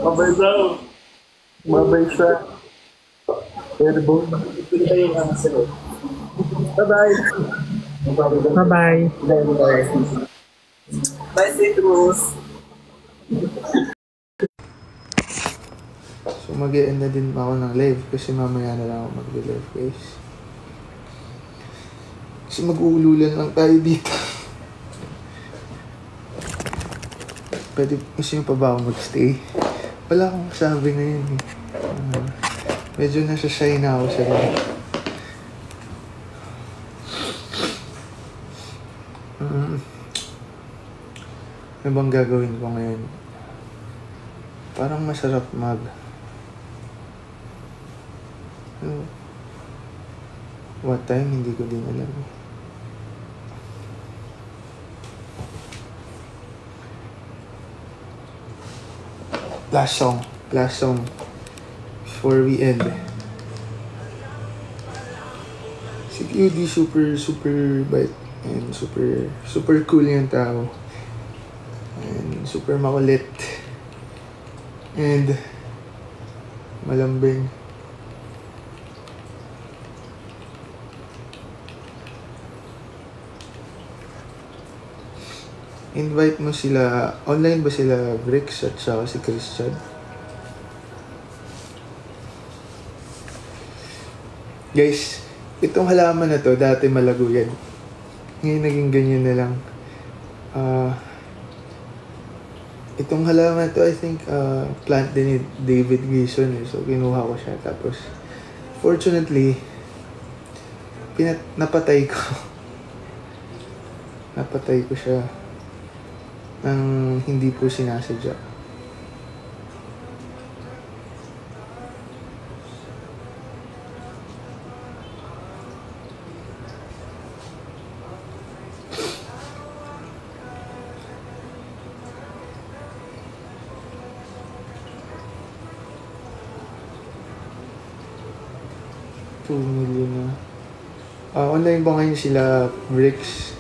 Mabay daw. Mabay siya. Airborne. Pili kayo ng sa'yo. Bye-bye. Bye-bye. Bye-bye. Bye, Citrus. So mag-e-end na din ako ng live kasi mamaya na lang ako mag-live guys. Kasi mag-uululan lang tayo dito. Pwede, gusto nyo pa ba ako mag-stay? Wala akong sabi ngayon eh. Medyo nasa shy na ako sa live. Ano bang gagawin ko ngayon? Parang masarap what time? Hindi ko din alam. Last song before we end. Si QD super bait and super cool yung tao. And super makulit. And malambing. Invite mo sila, online ba sila Bricks at saka si Christian? Guys, itong halaman na to, dati malago yan. Ngayon naging ganyan na lang. Itong halaman na to, I think, plant din ni David Gleason eh. So, kinuha ko siya. Tapos, fortunately, napatay ko. Napatay ko siya nang hindi po sinasadya. $2 million na. Online ba ngayon sila Bricks?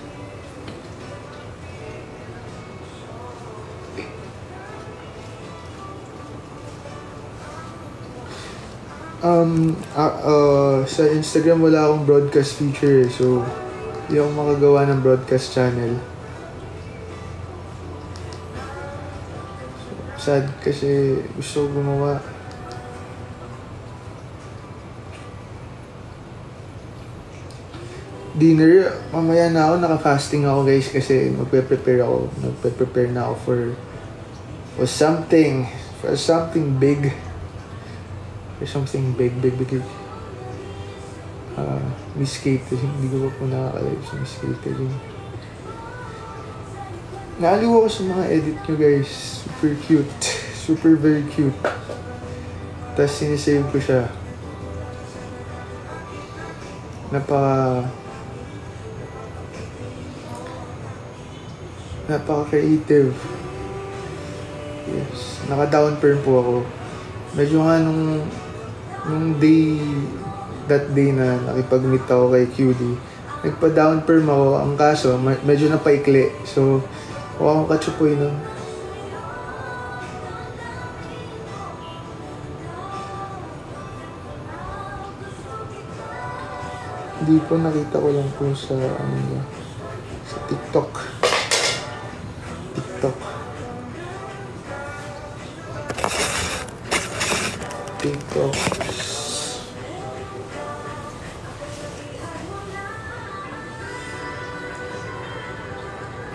Sa Instagram wala akong broadcast feature so hindi ako makagawa ng broadcast channel. Sad kasi gusto ko gumawa. Dinner, mamaya na ako, naka-fasting ako guys kasi nagpe-prepare na ako for something big. There's something big. Miss Catering. Hindi ko pa po nakaka-live sa Miss Catering. Naaliw ako sa mga edit nyo guys. Super cute. Super very cute. Tapos sinisave ko siya. Napaka-creative. Yes. Naka-down perm po ako. Medyo nga nung that day na nakipag-meet ako kay QD, nagpa-down perm ako. Ang kaso, medyo napaikli. So, huwag akong katsupoy nun. Hindi po, nakita ko lang po sa sa TikTok.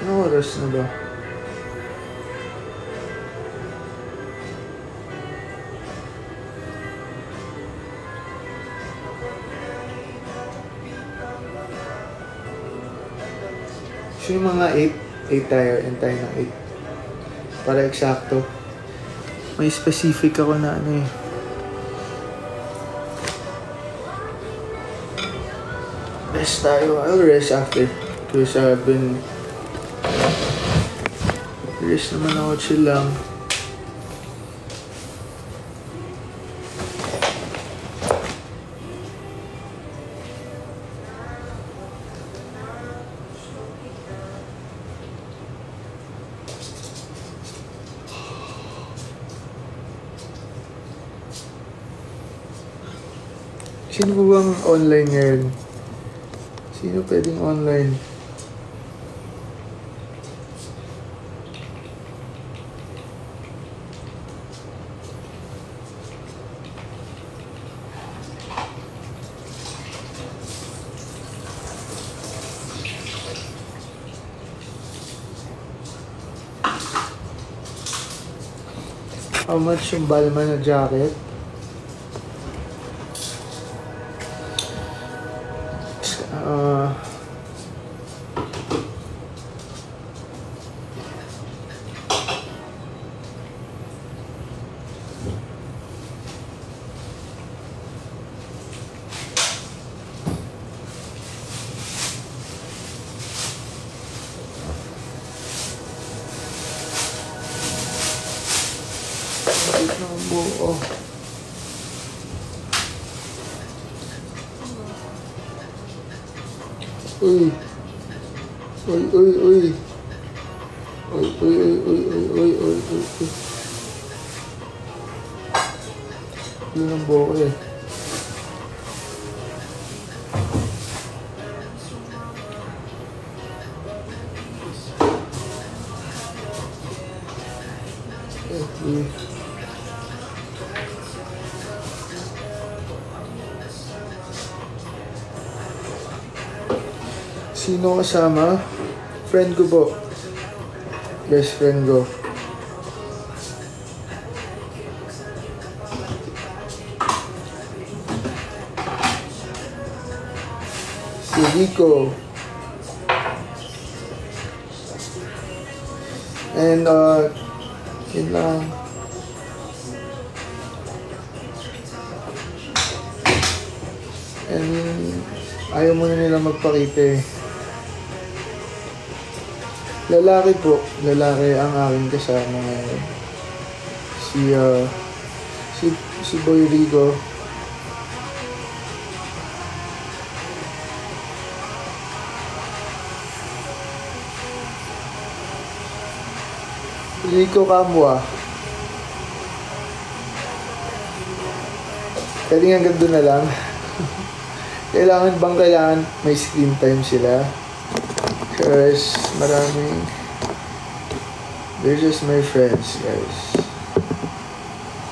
Ano oras na ba? So yung mga 8 tayo, and tayo ng 8. Para eksakto. May specific ako na ano eh. Rest tayo. I'll rest after. Because I've been... Rest naman ako, chill lang. Sino po bang online ngayon? Sino pwedeng online? How much yung Balmain na jacket? buo. Uy. Uy, uy, uy. Uy, uy, uy, uy, uy, uy, uy, uy, uy. Yun ang buo ko eh. Okay. Sino kasama? Friend ko po. Best friend ko. Si Rico. And yun lang. And ayaw muna nila magpakita eh. Lalaki po. Lalaki ang aking kasama ngayon. Si Boy Rico. Rico Kamwa. Pwede hanggang doon na lang. Kailangan may screen time sila? Because maraming... They're just my friends, guys.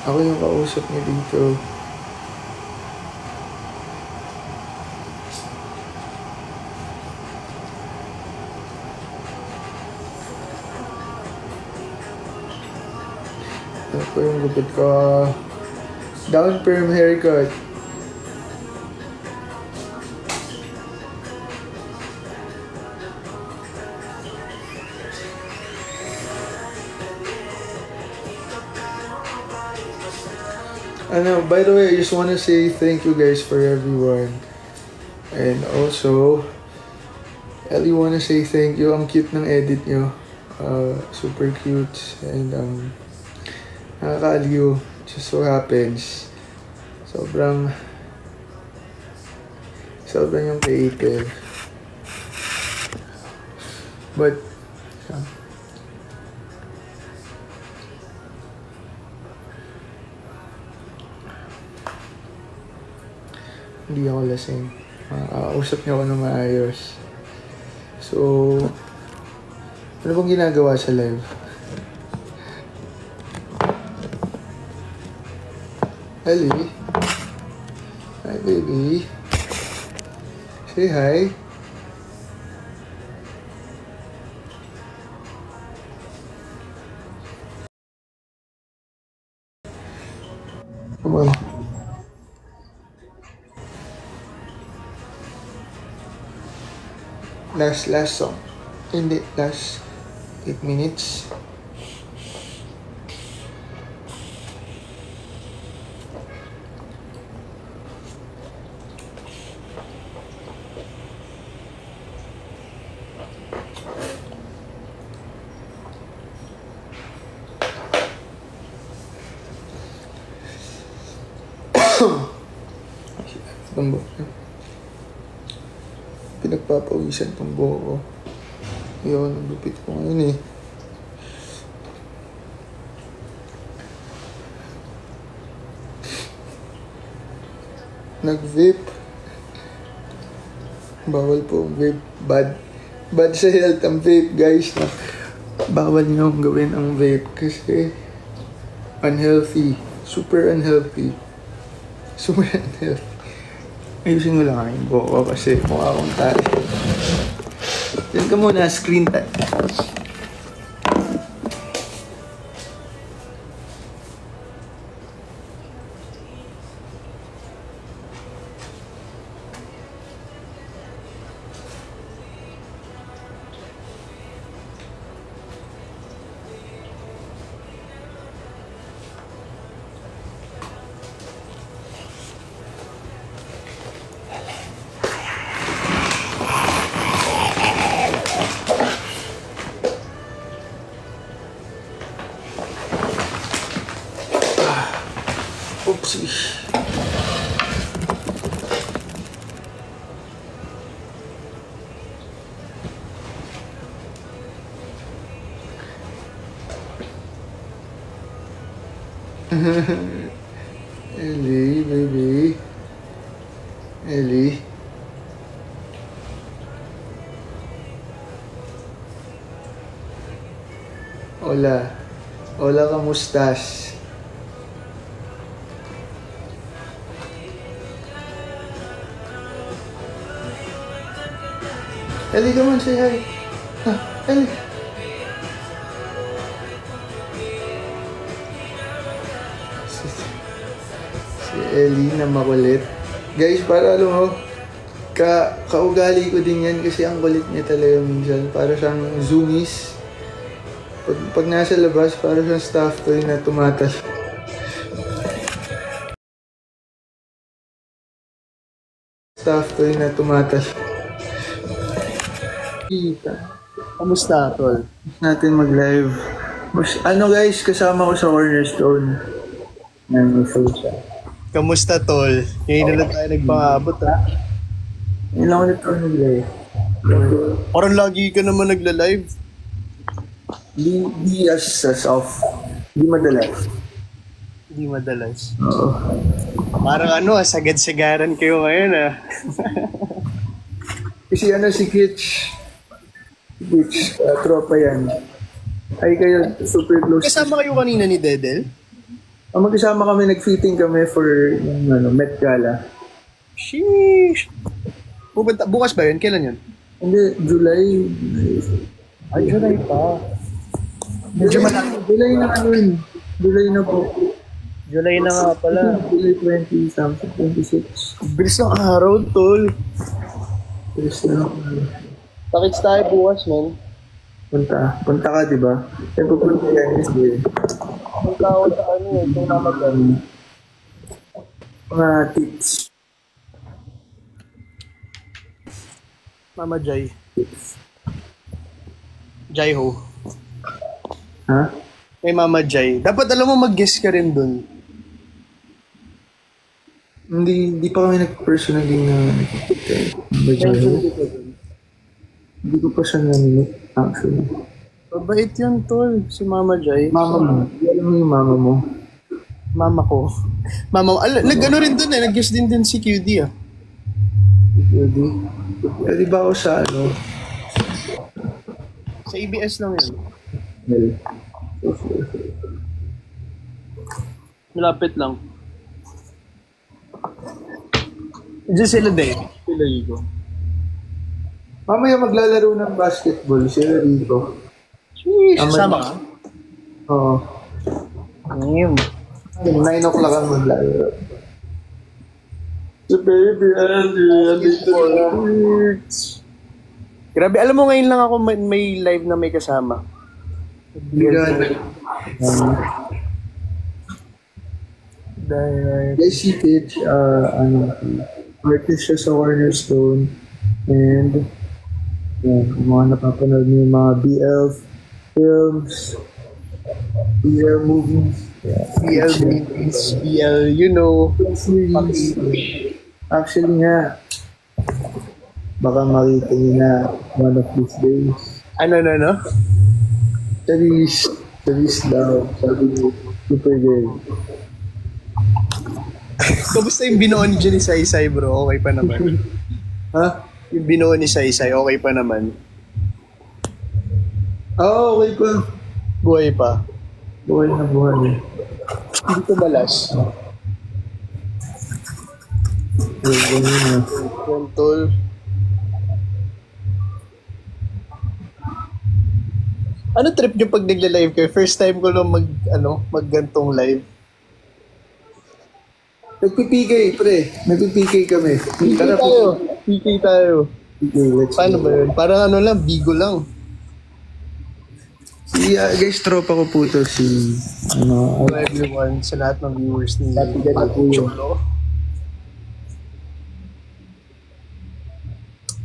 Ako yung kausap niya dito. Ako yung gupit ko. Down perm haircut. By the way, I just want to say thank you guys for everyone. And also, I really want to say thank you. Ang cute ng edit nyo. Super cute. And nakakaaliw. Just so happens. Sobrang yung creative. But, hindi ako lasing. Makakausap niyo ako ng maayos. So, ano bang ginagawa sa live? Ellie? Hi, baby. Say hi. Come on. Last song. Hindi, last 8 minutes. Pinagpapawisan tong buho ko. Yun, ang lupit ko ngayon eh. nag-vape. Bawal po ang vape. Bad sa health ang vape, guys. Bawal nyo gawin ang vape kasi unhealthy. Super unhealthy. Super unhealthy. Ayusin ko lang ang buhok ko kasi mukha akong tayo. Diyan ka muna, screen time. Oopsie. Ellie, baby. Ellie. Hola. Hola, kamustas? Ellie, come on, say hi. Ellie. Si Ellie na makulit. Guys, para alam mo, kaugali ko din yan kasi ang kulit niya talaga minsan. Para siyang zoomies. Pag nasa labas, para siyang stuffed toy na tumatas. Stuffed toy na tumatas. Kamusta, tol? Natin mag-live. Ano guys, kasama ko sa Cornerstone. May full siya. Kamusta, tol? Ngayon na lang tayo nagpangabot, ha? Ngayon lang ulit ako nag-live. Parang lagi ka naman nagla-live. Di as off. Di madalas. Hindi madalas. Oo. Parang sagad-sagaran kayo ngayon, ha? Kasi si Kitch. Tropa yan. Ay kayo, super close. Kasama kayo kanina ni Dedel? Magkasama kami, nag-fitting kami for Met Gala. Sheesh! Bukas ba yun? Kailan yun? Hindi, July. Ay, July pa. Medyo malaki. July na yun. July na po. July na nga pala. July 20 something, 26. Bilis ng araw, tol. Bilis na. Pakits tayo bukas, man. Punta ka, di ba? Ay, pupunta yan kasi. Punta ako sa itong namagan. Mga tips. Mama Jai. Jai ho. Ha? May Mama Jai. Dapat alam mo mag-guess ka rin dun. Hindi pa kami nag-personally na hindi ko pa siya namilit, actually. Mabait yun, tol. Si Mama Jai. Mama mo. Alam mo yung mama mo. Mama ko. Mama ko. Nag-ano rin dun nag-guess din si QD ah. Pwede. Pwede ba ako sa Sa ABS lang yun. Well, Malapit lang. Diyan sila din. Sila Rico. mamaya maglalaro ng basketball sila Rico. Sheesh, sama ka? Oo. 9 o'clock ang maglalaro. Si baby Andy, Grabe, alam mo ngayon lang ako may live na may kasama. Guys, si Pitch, artist siya sa Cornerstone. And, yung mga napapanood niyo yung mga BL films, BL movies, BL movies, BL, series. Actually nga, baka makita niyo na one of these days. Ano? Charis daw, sabi niyo, super girl. Kamusta yung binuo ni Jenny Saysay, bro? Okay pa naman. Ha? Yung binuo ni Saysay, okay pa naman. Oo, okay pa. Buhay pa. Buhay na buhay. Hindi ko malas. Ganyan na. Yan, tol. Ano trip nyo pag nagla-live kayo? First time ko lang maggantong live. Nagpipigay, pre. Nagpipigay kami. PK tayo. PK tayo. PK, let's Paano go. ba yun? Parang lang, bigo lang. Guys, tropa ko po to si... Hello everyone, sa lahat ng viewers ni Katigan na po yun. Cholo.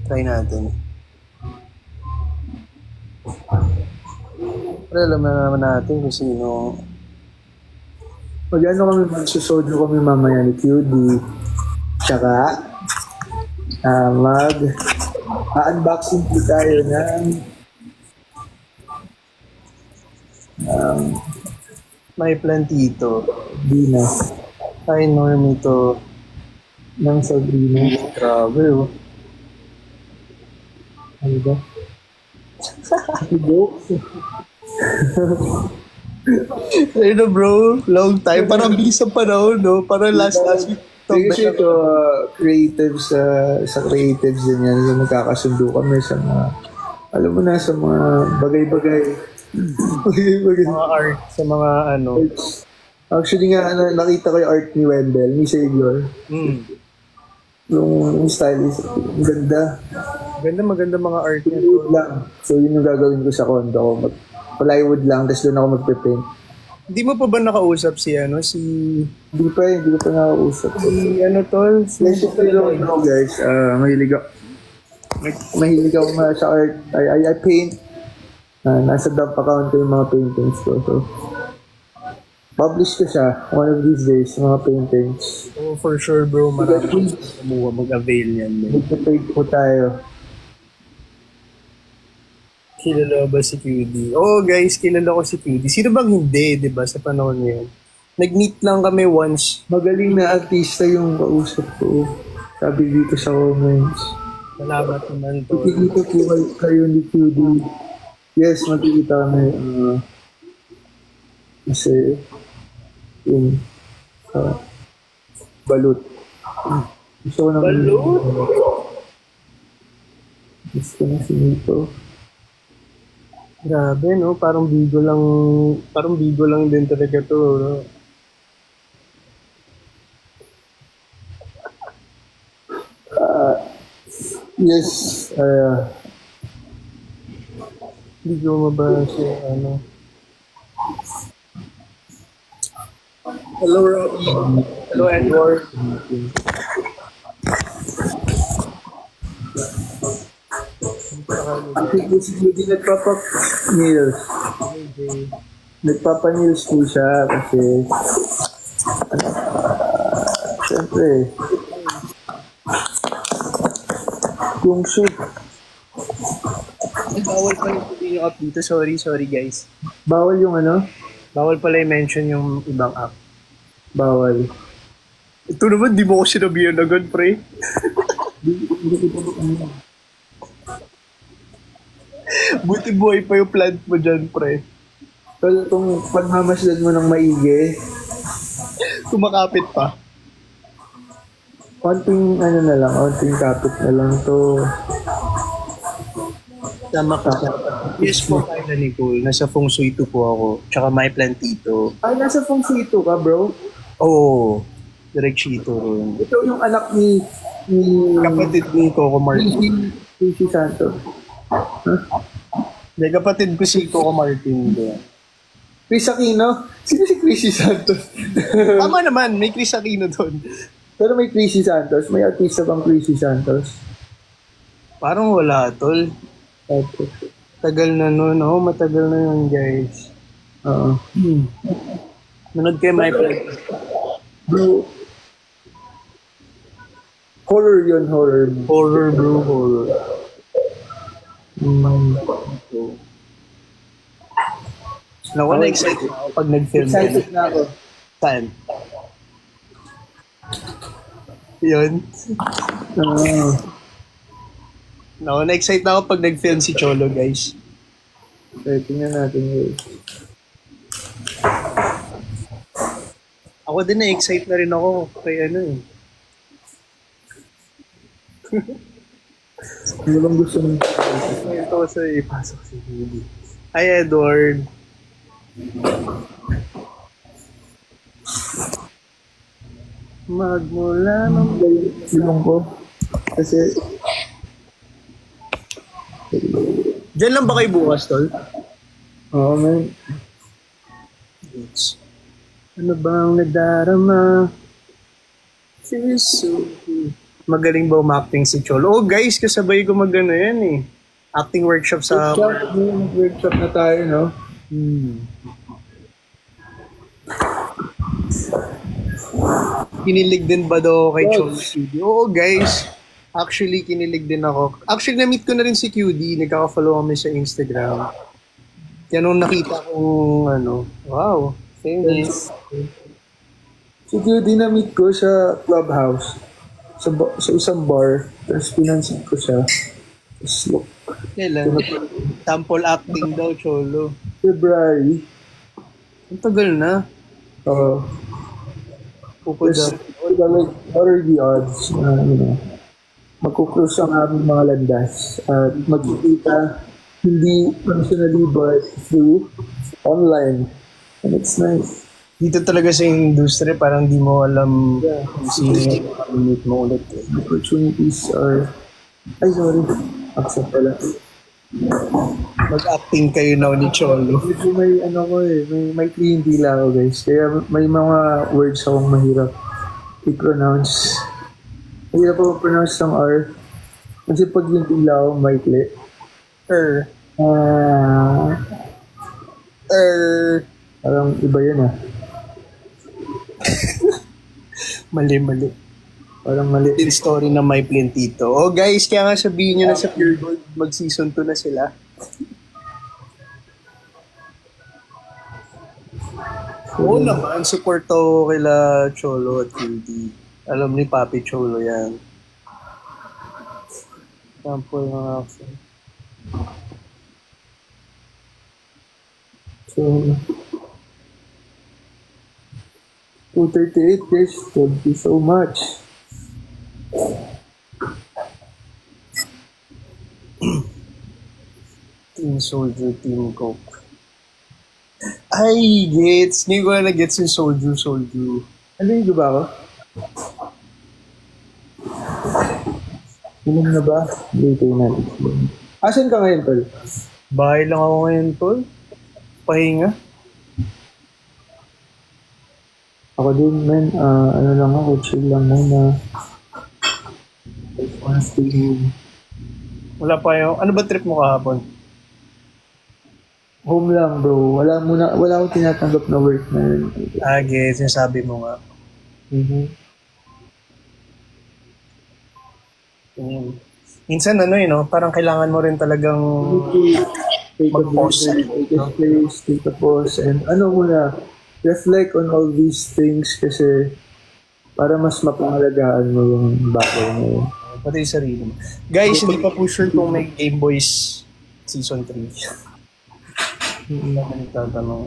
Try natin. Pero alam na naman natin kung sino. Mag-ano kami, magsusodo kami mamaya ni QD. Tsaka, unboxing po tayo ng May plantito. Dina Ay, Normie to. ng Sabrina. Grabe oh. Ano ba? Joke. Ayun na bro, long time. Parang bilis ang panahon, no? Parang last week. Kasi ito, creatives, sa creatives din yan, yung magkakasundo kami sa mga, alam mo na, sa mga bagay-bagay. Bagay-bagay. Mga art, sa mga ano. Actually nga, nakita ko yung art ni Wendell, ni Savior. Yung stylist, ang ganda. Maganda mga art niya. Plywood lang. So yun yung gagawin ko sa condo ko. Plywood lang, tapos doon ako magpe-paint. Hindi mo pa ba nakausap si Hindi ko pa nakausap. tol? Pleasure to know, guys. Mahilig ako sa art. I paint. Nasa dump account ko yung mga paintings ko. So, publish ko siya one of these days, mga paintings. Oh, for sure bro, marami kumuha mag-avail yan. Magpe-paint po tayo. Kilala ba si QD? Oo guys, kilala ko si QD. Sino bang hindi, di ba, sa panahon ngayon? Nag-meet lang kami once. Magaling na artista yung kausap ko. Sabi dito sa comments. Salamat naman to. Makikita po kayo ni QD. Yes, makikita kami. Kasi, yung balut. Gusto ko naman. Balut? Gusto ko na sinito. Grabe, no? Parang bigo lang din talaga to, no? Yes, Hindi ko mabasa ano. Hello, Robbie. Hello, Edward. hindi nagpapa-nails. Nagpapa-nails po siya kasi siyempre yung shoot. Bawal pala yung app dito. Sorry guys. Bawal yung ano? Bawal pala i-mention yung ibang app. Bawal. Ito naman, di mo ko sinabihan agad, pre. Buti buhay pa yung plant mo dyan, pre. So, kung pagmamasdan mo ng maigi, Kumakapit pa. konting kapit na lang to. Tama ka. Yes po, Kyla Nicole. Nasa Feng Shui 2 po ako. Tsaka may plantito. Ay, nasa Feng Shui ka, bro? Oo. Direct Chito ron. Ito yung anak ni Kapatid ni Coco Martin. Casey Santos. Hindi, kapatid ko si Coco Martin. Chris Aquino? Sino si Chrissy Santos? Tama naman, may Chris Aquino doon. Pero may Chrissy Santos. May artista bang Chrissy Santos? Parang wala, tol. Okay. Tagal na nun. Oo, matagal na yun, guys. Oo. Manood kayo may plantito. Bro, horror yun, horror. Horror, bro, horror. Naku, na-excited ako pag nag-film. Excited na ako. Saan? Yun. Ah, No, na-excite na ako pag nag-film si Cholo, guys. okay, tingnan natin guys. Ako din na-excite na rin ako kay ano eh. Ano bang gusto mo? Ito ko sa ipasok si Judy. Hi, Edward. Magmula ng... Silong ko. Kasi, Diyan lang ba kayo bukas, tol? oo man. Ano bang nadarama? Magaling ba umacting si Cholo? Oh guys, kasabay ko mag-ano yan eh. Acting workshop sa... Workshop na tayo, no? Kinilig din ba daw kay Cholo QD? Oo guys, actually kinilig din ako. Actually na-meet ko na rin si QD, nagkaka-follow kami sa Instagram. Kaya nung nakita kong ano, wow, famous. Si Cutie na-meet ko sa clubhouse. Sa isang bar. Tapos pinansin ko siya. Tapos look, Kailan? Sample acting daw, Cholo. February. Ang tagal na. Tapos, like, what are the odds na, magkukrus ang aming mga landas at magkikita hindi personally but through online. And it's nice. Dito talaga sa industry, parang di mo alam kung sino yung meet mo ulit. Opportunities are... Ay, sorry. Accept pala. Mag-acting kayo na ni Cholo. Medyo may may clean dila ako guys. Kaya may mga words akong mahirap i-pronounce. Mahirap ako pronounce ng R. Kasi pag yung dila ako, maikli. Parang iba yun ah. Mali. Parang mali. Din story na may plentito. Oh guys, kaya nga sabihin nyo na sa Pure Gold, mag-season 2 na sila. Oo naman, support to kila Cholo at QD. Alam ni Papi Cholo yan. Sample ng action. So, 238 guys. Thank you so much. Team Soldier, Team Coke. Ay, gets. Hindi ko na gets yung Soldier. Ano yung ba ako? Inom na ba? Later natin. Asan ka ngayon, tol? Bahay lang ako ngayon, tol. Pahinga. Ako din, man. Ano lang ako, chill lang muna. Wala pa yung... Ano ba trip mo kahapon? Home lang, bro. Wala akong tinatanggap na work na yun. Gets. Sinasabi mo nga. Minsan parang kailangan mo rin talagang Take a mag-pause. take a pause, and muna, reflect on all these things kasi para mas mapangalagaan mo yung bagay mo yun. Pati yung sarili mo. Guys, hindi pa po sure kung may Game Boys Season 3. Hindi naman nagtatanong.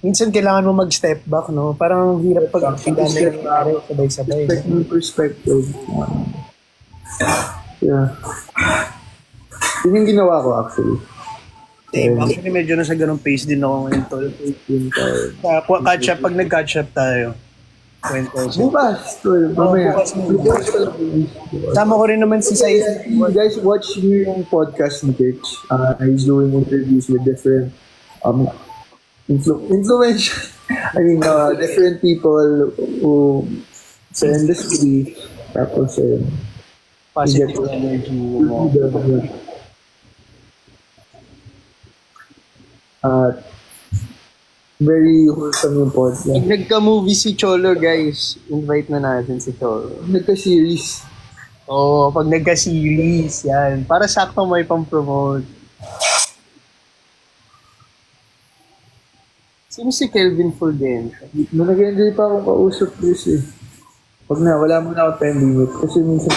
Minsan kailangan mo mag-step back, no? Parang hirap pag ang dami nangyari sabay-sabay. Respect yung perspective. Yeah. Yun yung ginawa ko actually. Actually, medyo nasa ganung pace din ako ngayon, tol. Catch up, pag nag-catch up tayo. Bukas, tol. Mamaya. Tama ko rin naman si Sai. You guys watch yung podcast ni Kitch. He's doing interviews with different influential, different people who sa industry. Tapos, Positive energy mo. Very wholesome yung podcast. Pag nagka-movie si Cholo, guys, invite na natin si Cholo. Nagka-series. Oo, pag nagka-series, yan. Para sakto may pang-promote. Sino si Kelvin Fulgencio? Nag-enjoy pa akong kausap this eh. Wag na, wala mo na ako time limit. Kasi minsan,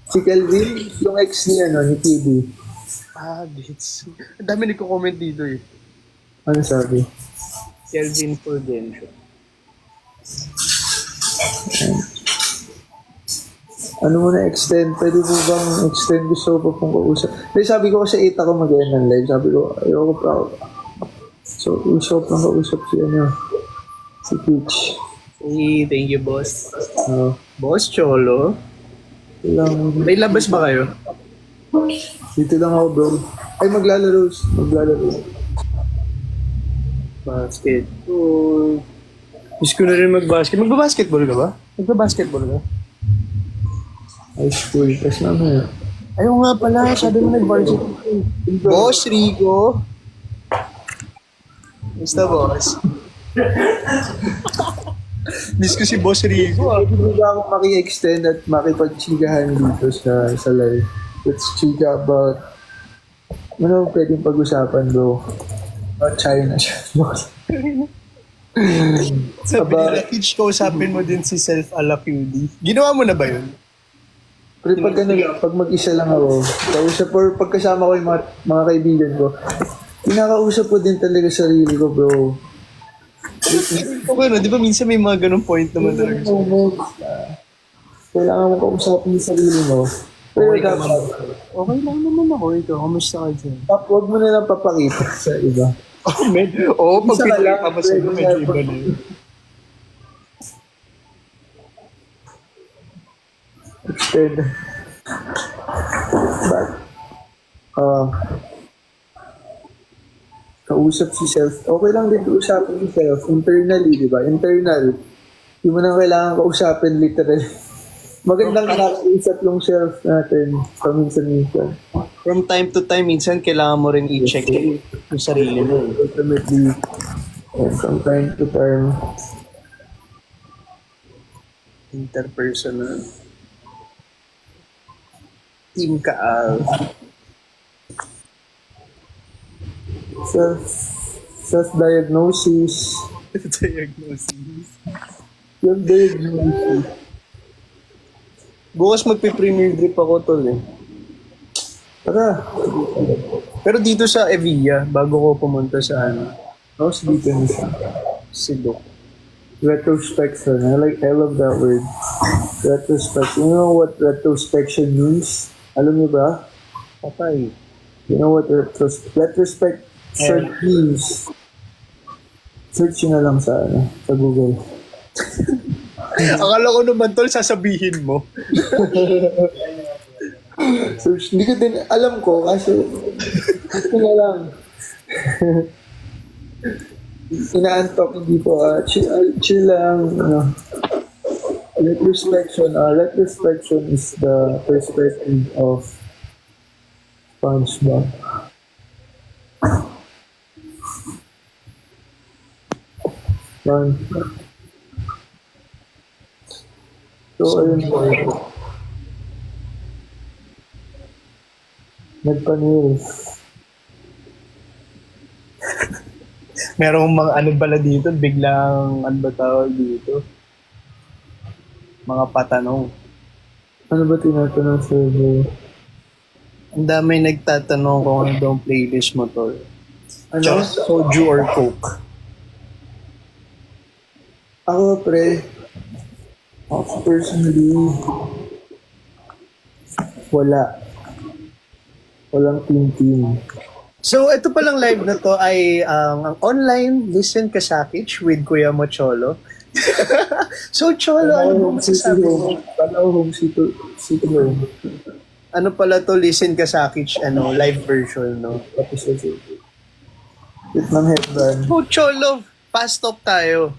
si Kelvin, yung ex ni, ni KB. Bits. Ang dami nagko-comment dito eh. Ano sabi? Kelvin Fulgencio. Ano mo na extend? Pwede mo bang extend? Gusto ko pa pong kausap. Kasi sabi ko kasi 8 ako mag-end ng live. Sabi ko, ayoko pa ako. So, gusto ko pang kausap si Peach. Hey, thank you, boss. Boss Cholo. May labas ba kayo? Dito lang ako, bro. Ay, maglalaro. Basketball. Gusto ko na rin mag-basket. Magba-basketball ka ba? Magba-basketball ka? High school. Tapos naman. Ayaw nga pala. Sabi mo nag-varsity. Boss Rico. Basta, boss. Miss ko si Boss Rico. Hindi ba ako maki-extend at makipag-chikahan dito sa live? Let's chika about ano pwedeng pag-usapan, bro? About China siya. Sabi nila, Hitch, kausapin mo din si Self-Alapudi. Ginawa mo na ba yun? Pero pag mag-isa lang ako, kausap or pagkasama ko yung mga kaibigan ko, kinakausap ko din talaga sarili ko, bro. Okay, di ba minsan may mga ganong point naman talaga? Kailangan mo kausapin yung sarili mo. Pero okay lang naman ako. Ikaw, kamusta ka dyan? Huwag mo na lang papakita sa iba. Pag pinakita mo sa medyo iba na yun. Extend. But, kausap si self. Okay lang din kausapin si self. Internally, di ba? Internal. Hindi mo na kailangan kausapin literally. Magandang nakakausap yung self natin paminsan-minsan. From time to time, minsan kailangan mo rin i-check yung sarili mo. Ultimately, from time to time. Interpersonal. Team Kaal. Self-diagnosis. Self-diagnosis. Bukas magpe-premier drip ako, tol eh. Tara. Pero dito sa Evilla, bago ko pumunta sa How's dito niya? Sidok. Retrospection. I love that word. Retrospection. You know what retrospection means? Alam niyo ba? Patay. You know what retrospection means? Search na lang sa Google. Akala ko naman, tol, sasabihin mo. Search. Hindi ko din alam ko kasi ito na lang. Inaantok hindi po. Chill lang. Retrospection is the perspective of SpongeBob. So, ayun po. Nagpanil. Merong mga pala dito, biglang, ba tawag dito? Mga patanong. Ano ba tinatanong sa iyo? Ang dami nagtatanong kung ano daw ang playlist mo, tol. Ano? Soju or Coke? Ako, personally, walang team. So, ito palang live na to ay ang online Listen Kasakich with Kuya Mo Cholo. So, Cholo, ano mo masasabi mo? Home city home. Ano pala to, Listen Kasakich, live version, no? Episode 8. With ng headband. So, Cholo, fast talk tayo.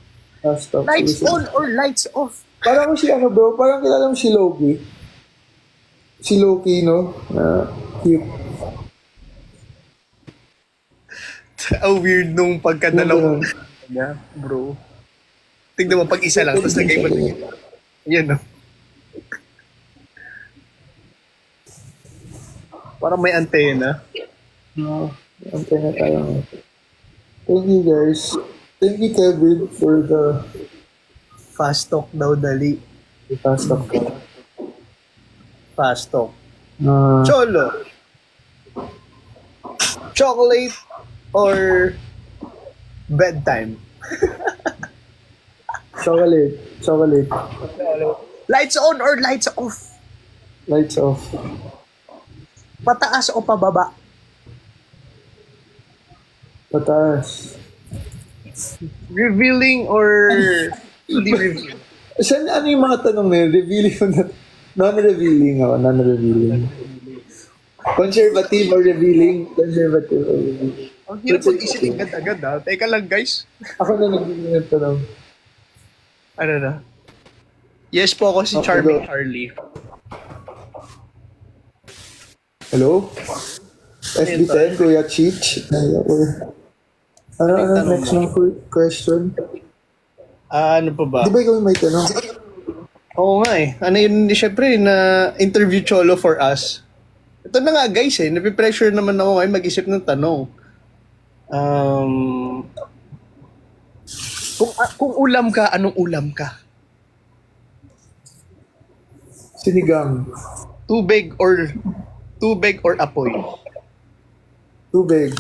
Lights on or lights off? Parang si bro, parang kilala mo si Loki. Si Loki, no? Cute. Weird nung pagkadalaw niya, bro. Tignan mo, pag isa lang, tapos lagay mo lang. Yan, no? Parang may antena. No, antena tayo. Thank you, guys. Thank you, Kevin, for the Fast talk daw dali. Fast talk ka. Fast talk. Ah, Cholo. Chocolate or bedtime? chocolate. Chocolate. Lights on or lights off? Lights off. Pataas o pababa? Pataas. Revealing or hindi revealing? Saan, ano yung mga tanong na yun? Revealing o non-revealing ako, non-revealing. Conservative or revealing? Conservative or revealing? Ang hirap mag-isip agad-agad ha. Teka lang guys. Ako na nagbibigay ng tanong. Ano na? Yes po ako si Okay, Charming go. Charlie. Hello? FB10, Kuya Cheech. Ano next na question? Ano pa ba? Di ba ikaw yung may tanong? Oo nga eh. Ano yun, syempre, na interview Cholo for us. Ito na nga guys eh. Napipressure naman ako ngayon mag-isip ng tanong. Kung ulam ka, anong ulam ka? Sinigang. Tubig or apoy? Tubig.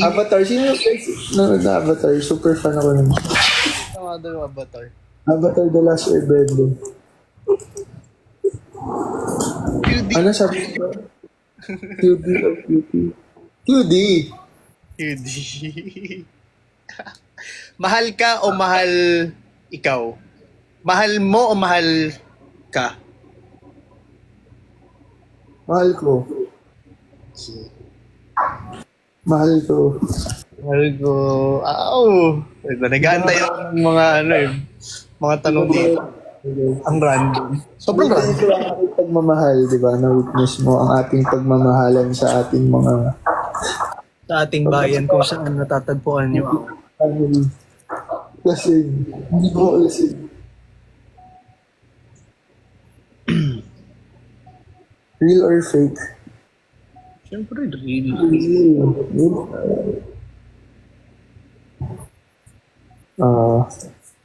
Avatar. Sino yung guys nanonood na Avatar? Super fan ako nun. Tama daw yung avatar. Avatar The Last Airbender. QD. Ano sabi ko? QD or QT? QD. QD. Mahal ka o mahal ikaw? Mahal mo o mahal ka? Mahal ko. Mahal ko. Mahal ko. Nag-aantay ako ng mga mga tanong dito. Ang random. Sobrang random. Ito ang ating pagmamahal, di ba? Na-witness mo ang ating pagmamahalan sa ating mga Sa ating bayan kung saan natatagpuan niyo. family. Lasing. Hindi ko lasing. Real or fake? Siyempre, real.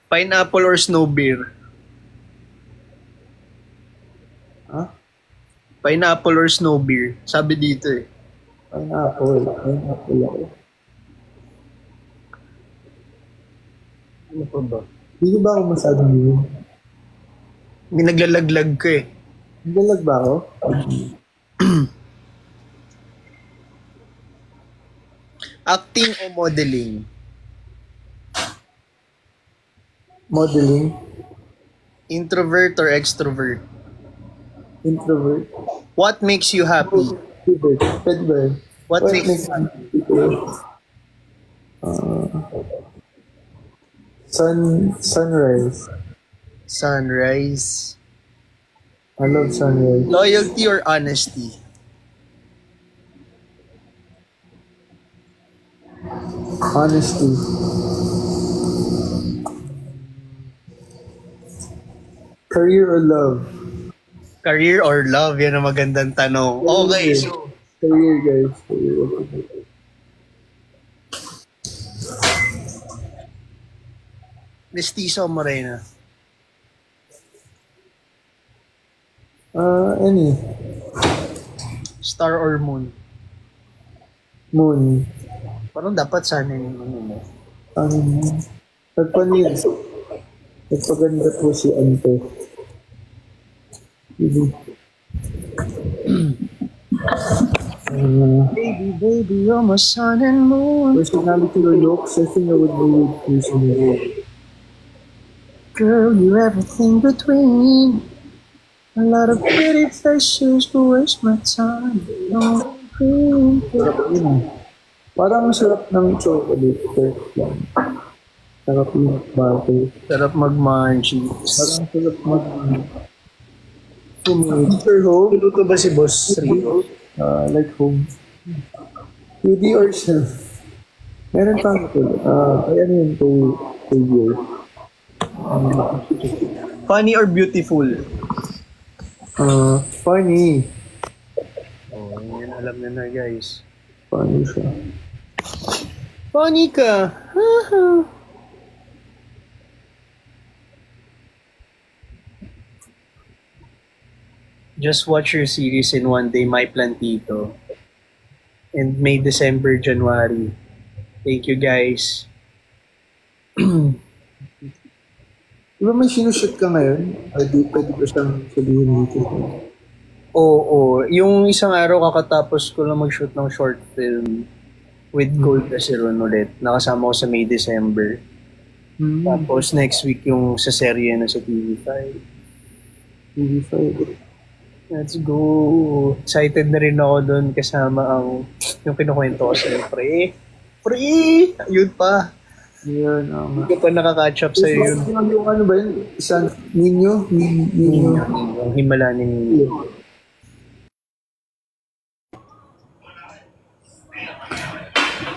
Pineapple or snow beer? Ha? Pineapple or snow beer? Sabi dito eh. Pineapple. Pineapple ako. Ano pa ba? Hindi ko ba ako masyadong yun? May naglalaglag ka eh. Galag ba ako? Acting o modeling? Modeling. Introvert or extrovert? Introvert. What makes you happy? Introvert. Pwede ba yun? What makes you happy? Sunrise. Sunrise. I love sunrise. Loyalty or honesty? Honesty. Career or love? Career or love? Yan ang magandang tanong. Okay, so Career, guys. Career. Mestizo o Morena? Any. Star or moon? Moon. Parang dapat sana yung ano mo. Nagpanil. Nagpaganda po si Ante. Baby, you're my sun and moon. Personality or looks, I think I would go with personality. Girl, you're everything between. A lot of pretty faces to waste my time. No green. Sarap yun. Parang sarap ng chocolate. Sarap lang. Sarap yung butter. Sarap mag-munchies. Parang sarap Your home? Luto ba si Boss Rio? Like home. QD or self? Meron pa ako. Ay ano yun to year. Funny or beautiful? Funny. Oh, yan alam na guys. Funny siya. Funny ka. Just watch your series in one day, My Plantito. And May, December, January. Thank you, guys. Di ba may sinushoot ka ngayon? Pwede ko siyang sabihin dito. Oo. Yung isang araw kakatapos ko lang mag-shoot ng short film with Gold Caseron ulit. Nakasama ko sa May, December. Tapos next week yung sa serye na sa TV5. TV5. Let's go. Excited na rin ako doon kasama yung kinukwento ko sa pre. Yun pa. Yun, Hindi ko pa nakaka-catch up sa'yo yun. Yung ano ba yun? Isang Ninyo? Ninyo. Yung himala ni Ninyo.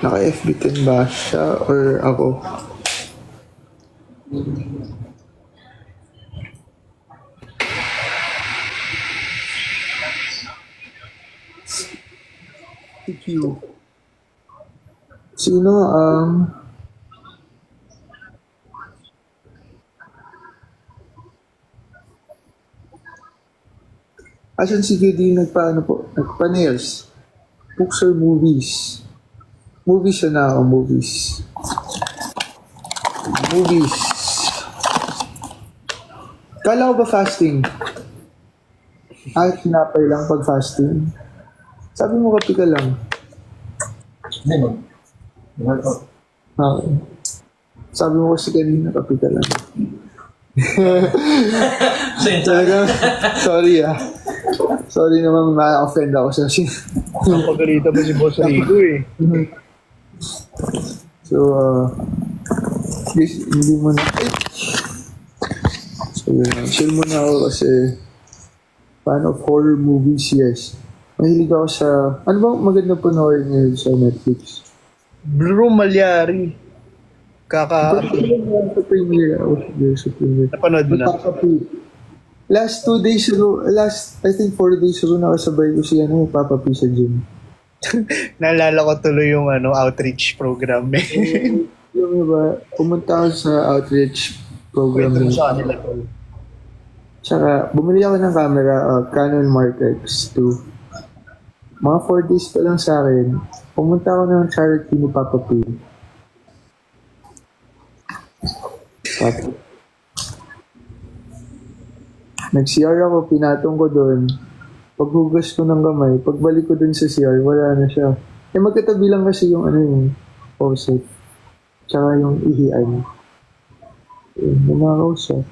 Naka-FB10 ba siya or ako? TQ. Sino? Asan si Judy nagpa-ano po? Nagpa-nails? Books or movies? Movies na ako, movies. Movies. Kala ko ba fasting? Sinapay lang pag fasting. Sabi mo kape ka lang. Okay. Sabi mo kasi kanina kape ka lang. Talaga, sorry Sorry naman, ma-offend ako sa Ang pagalita pa si Boss Rico eh. So, please, hindi mo na. So, chill muna ako kasi fan of horror movies, yes. Mahilig ako sa, ano bang maganda panoorin ngayon sa Netflix? Bro Malyari. Sa premiere. Sa premiere. Napanood mo na? Last 2 days ago, I think 4 days ago, nakasabay ko si Papa P sa gym. Naalala ko tuloy yung outreach program eh. Yung iba, pumunta ako sa outreach program. Kwento sa kanila to. Tsaka, bumili ako ng camera, Canon Mark X2. Mga 4 days pa lang sa akin, pumunta ako ng charity ni Papa P. Nag-CR ako, pinatong ko doon. Paghugas ko ng kamay, pagbalik ko doon sa CR, wala na siya. Magkatabi lang kasi yung yung faucet. Tsaka yung ihian. Nanakaw siya.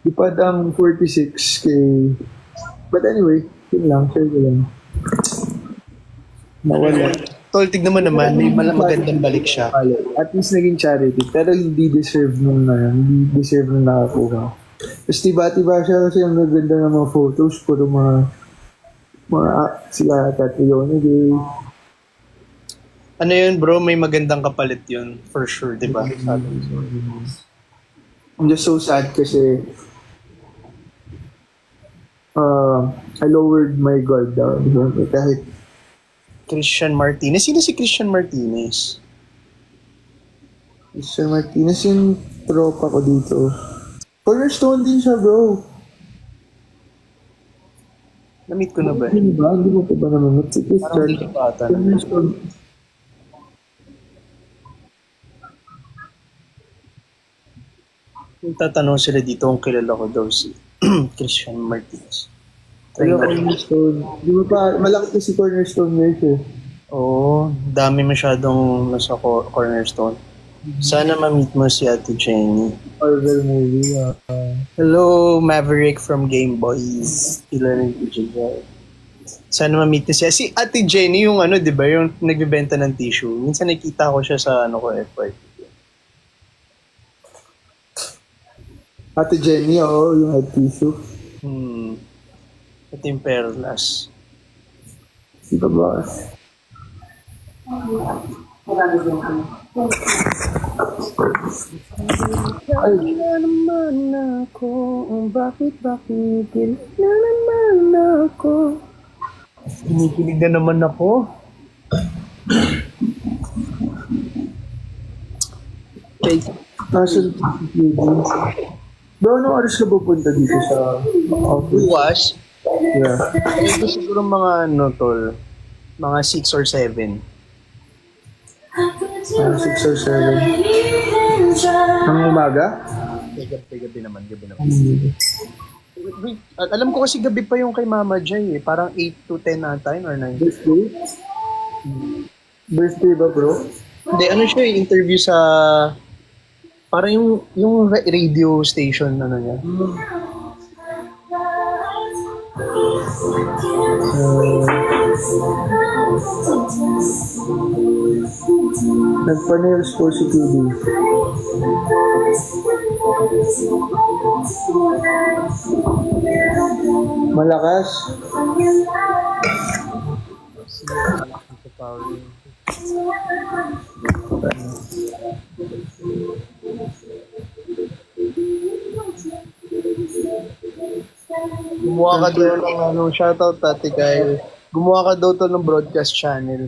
Ipad ang 46K. But anyway, yun lang, share ko lang. Nawala. Tol, tignan mo naman, may magandang balik siya. At least naging charity, pero hindi deserve nung nakakuha. Tapos tiba-tiba siya kasi ang gaganda ng mga photos, puro mga sila Tati Yonigay. Ano yun bro, may magandang kapalit yun, for sure, di ba? I'm just so sad kasi I lowered my guard down. Kahit Christian Martinez. Sino si Christian Martinez? Christian Martinez yung tropa ko dito. Cornerstone din siya, bro. Na-meet ko na ba? Hindi ba? Hindi mo pa ba naman? Parang hindi pa ata. Cornerstone. Tatanong sila dito kung kilala ko daw si Christian Martinez. Cornerstone. Di ba pa, malaki si Cornerstone guys eh. Oo, dami masyadong nasa Cornerstone. Sana ma-meet mo si Ate Jenny. Marvel movie. Hello, Maverick from Game Boys. Kilala ni Jenny. Sana ma-meet niya siya. Si Ate Jenny yung di ba, yung nagbibenta ng tissue. Minsan nakita ko siya sa FYP. Ate Jenny, yung head tissue. Ito yung Perlas. Di ba ba? Ay, na naman ako. Bakit na naman ako? Kinikilig na naman ako. Nasaan si Judy? Bro, anong oras ka pupunta dito sa office? Bukas, Yeah. ito siguro mga ano tol, mga 6 or 7. 6 or 7. Ang umaga? Gabi naman. Wait, alam ko kasi gabi pa yung kay Mama Jai eh. Parang 8 to 10 ata yun or 9. Birthday? Birthday ba, bro? Hindi, ano siya eh, interview sa... Parang yung radio station, ano niya. Nagpa-nails po si QD. Malakas? Gumawa ka daw ng ano, shoutout Tati Kyle. Gumawa ka daw to ng broadcast channel.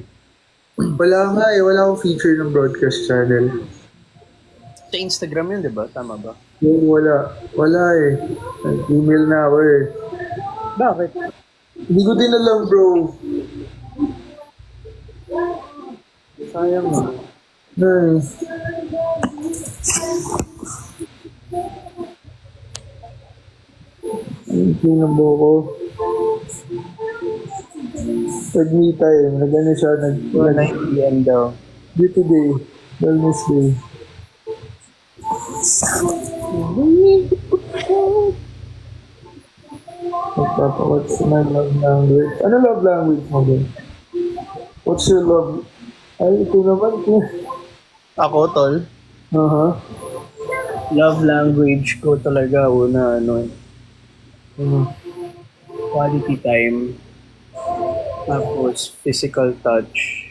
Wala nga eh. Wala akong feature ng broadcast channel. Sa Instagram yun, di ba? Tama ba? Yung wala. Wala eh. Email na ako eh. Bakit? Hindi ko din alam, bro. Sayang mo. Nice. Hindi na buko. Pag-me time, nag-ano siya, 9 p.m. daw. beauty day, wellness day. What's my love language? Ano love language mo din? What's your love? Ay, ito naman. Ako, tol. Uh-huh. Love language ko talaga una, ano, quality time. Tapos, physical touch.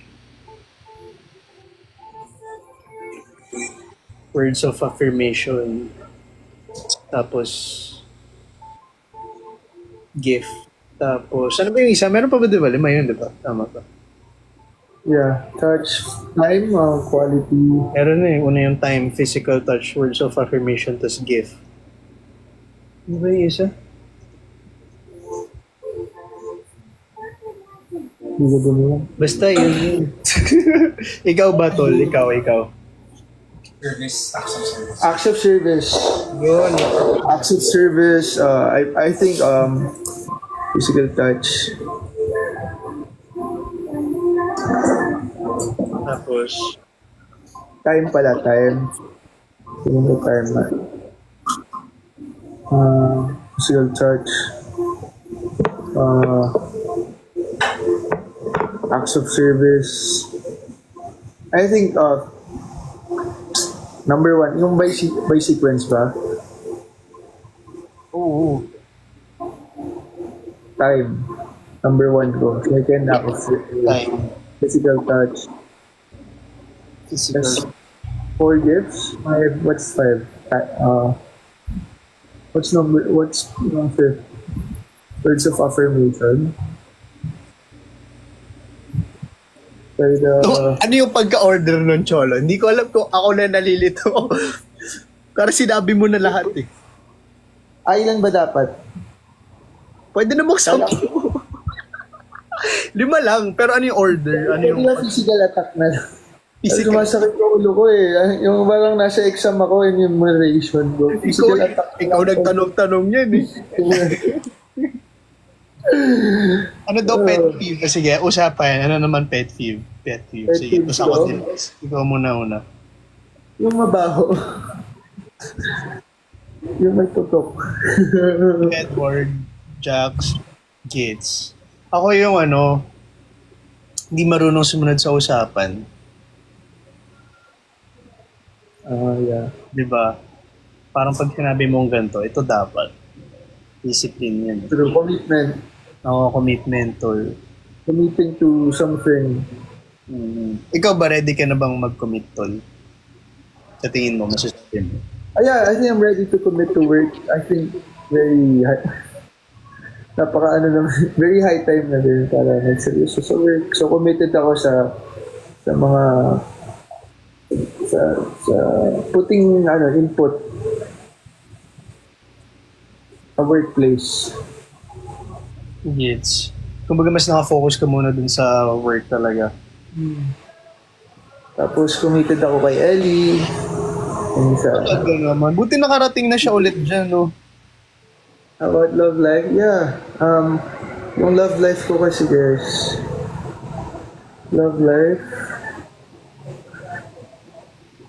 Words of affirmation. Tapos, gift. Tapos, ano ba yung isa? Meron pa ba diba? 5 yun, diba? Tama ba? Yeah, touch, time, quality. Meron na yung una yung time, physical touch, words of affirmation, tapos gift. Ano ba yung isa? Hindi ko din. Basta yun. Ikaw ba, tol? Ikaw. Service, Acts of service. Yun. Acts of service, I think physical touch. Tapos, Time pala, time. Segundo time na. Physical touch. Acts of service. I think number 1, yung by sequence ba? oo. Time. Number 1 ko. Second, acts of service. Time. Physical touch. Physical. That's 4 gifts. 5. What's 5? What's yung 5th? Words of affirmation. Third, Ano yung pagka-order ng Cholo? Hindi ko alam kung ako na nalilito. Pero sinabi mo na lahat eh. ilan ba dapat? Pwede na mo 10. 5 lang. Pero ano yung order? Ano yung Yung physical attack na lang. physical? Sumasakit yung ulo ko eh. Yung parang nasa exam ako, yun yung moderation ko. Physical attack. Ikaw nagtanong-tanong yan eh. Ano daw pet peeve? Sige, usapan. Ano naman pet peeve? Pet peeve. Pet Sige, peeve tapos ako ko? din. Ikaw muna. Yung mabaho. Yung may tutok. Edward, Jax, Gates. Ako yung hindi marunong sumunod sa usapan. Yeah. Diba? Parang pag sinabi mong ganito, ito dapat. Discipline yan. True. Commitment. Ako, commitment tol. Committing to something. Ikaw ba, ready ka na bang mag-commit tol? Sa tingin mo, masasabi mo? Yeah, I think I'm ready to commit to work. I think very high. Very high time na din para nagseryoso sa work. So committed ako sa mga sa putting input workplace. Gets. Kumbaga mas nakafocus ka muna dun sa work talaga. Tapos committed ako kay Ellie. And sa Talaga naman. Buti nakarating na siya ulit dyan, no? about love life, yeah. Yung love life ko kasi guys. Love life.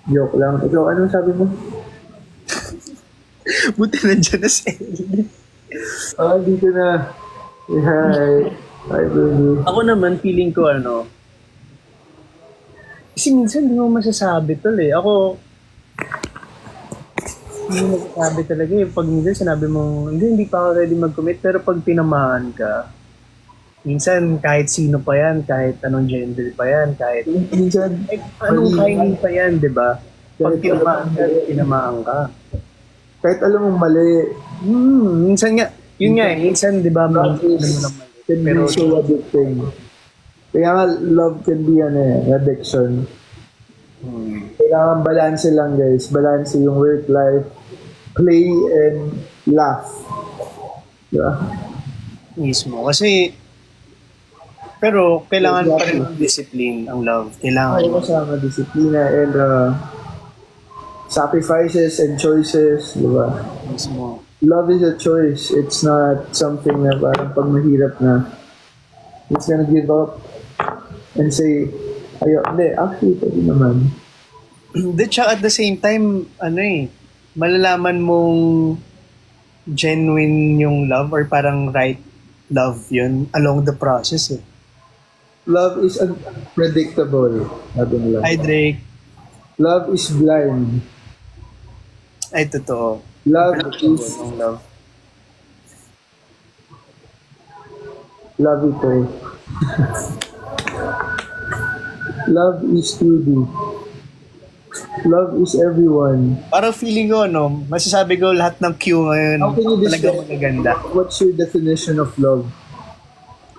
Joke lang. Ikaw, anong sabi mo? Buti nandiyan na si Ellie. Dito na. Hi. Hi, baby. Ako naman, feeling ko kasi minsan hindi mo masasabi tol eh. Ako, hindi mo masasabi talaga eh. Pag minsan sinabi mo, hindi pa ako ready mag-commit. Pero pag tinamaan ka, minsan kahit sino pa yan, kahit anong gender pa yan, kahit Minsan, anong kainin pa yan, di ba? Pag tinamaan ka. kahit alam mong mali, Minsan nga, yun nga eh. Minsan, di ba, love can be so addicting. Kaya nga, love can be addiction. Kailangan balance lang guys. Balance yung work life, play and laugh. Diba? Mismo. Kasi, pero kailangan pa rin ng discipline ang love. Kailangan. Ay, kasama disiplina and sacrifices and choices. Diba? Mismo. Love is a choice. It's not something na parang pag mahirap na it's gonna give up and say, hindi, actually, pwede naman. At the same time, malalaman mong genuine yung love or parang right love yun along the process eh. Love is unpredictable. Sabi nila. Hi Drake. Love is blind. Ay, totoo. Love is Yung love. love ito. Love is 2D. Love is everyone. Parang feeling ko, masasabi ko lahat ng Q ngayon How can you talaga describe- magaganda. What's your definition of love?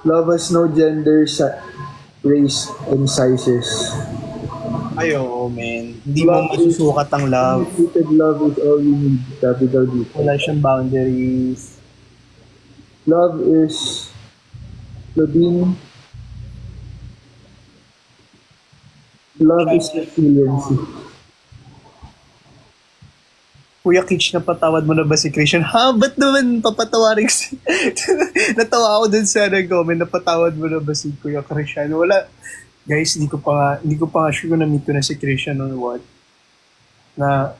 Love has no gender, race, and sizes. Ay, oo, man. Hindi mo masusukat ang love. Unlimited love is all we need. Sabi daw dito. Wala siyang boundaries. Love is Claudine. Love is resiliency. Kuya Kitsch, napatawad mo na ba si Christian? Ha? Ba't naman papatawarin si... Natawa ako dun sa comment, napatawad mo na ba si Kuya Christian? Wala. Guys, hindi ko pa nga sure kung na-meet ko na si Christian or what. Na...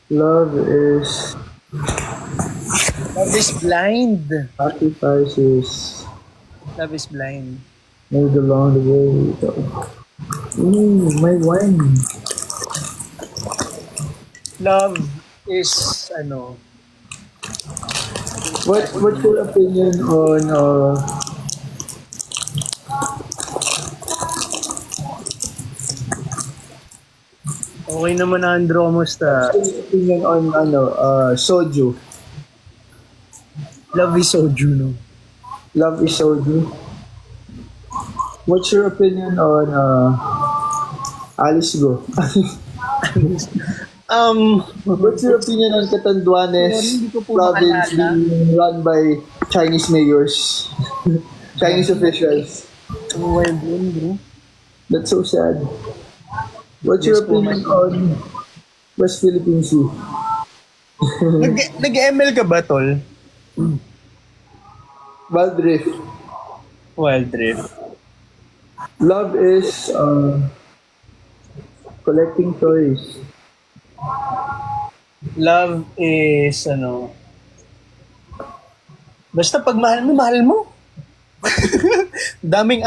Love is Love is blind. sacrifices Love is blind. made along the way. My wine. Love is, What's your opinion on okay naman na Andrew, kamusta? opinion on soju? Love is soju, no? Love is soju. What's your opinion on Alice Go? What's your opinion on Catanduanes Hindi ko po province maalala. being run by Chinese mayors, Chinese officials? Well done, bro. That's so sad. What's Yes your po, opinion on West Philippine Sea? Nag-ML ka ba, tol? Wild Rift. Wild Rift. Love is collecting toys. Love is, basta pag mahal mo. Daming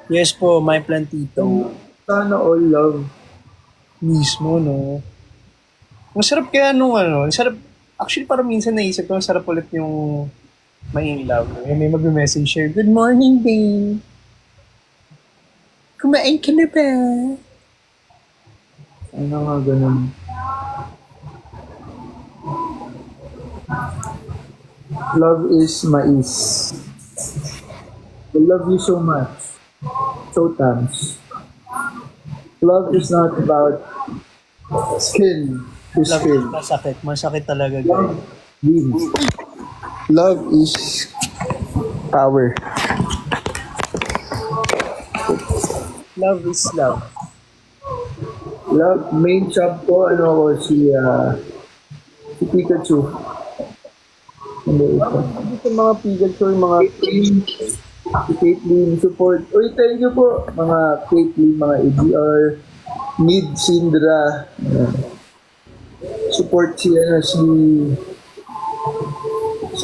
Yes po, my plantito. Sana all love. Mismo, no? Masarap kaya ang sarap. Actually, parang minsan naisip ko, ang sarap ulit yung may in love. May mag-message share, good morning, babe. Kumain ka na ba? Ano nga ganun? Love is mais. I love you so much. So thanks. Love is not about skin to Love skin. masakit. Masakit talaga, guys. Love wins. Love is power. Love is love. Love, main job ko, ano ako, si Pikachu. Hindi ito. Hindi sa mga Pikachu, yung mga Si Caitlyn, support. Uy, thank you po. Mga Caitlyn, mga ADR, Mid, Syndra. Support si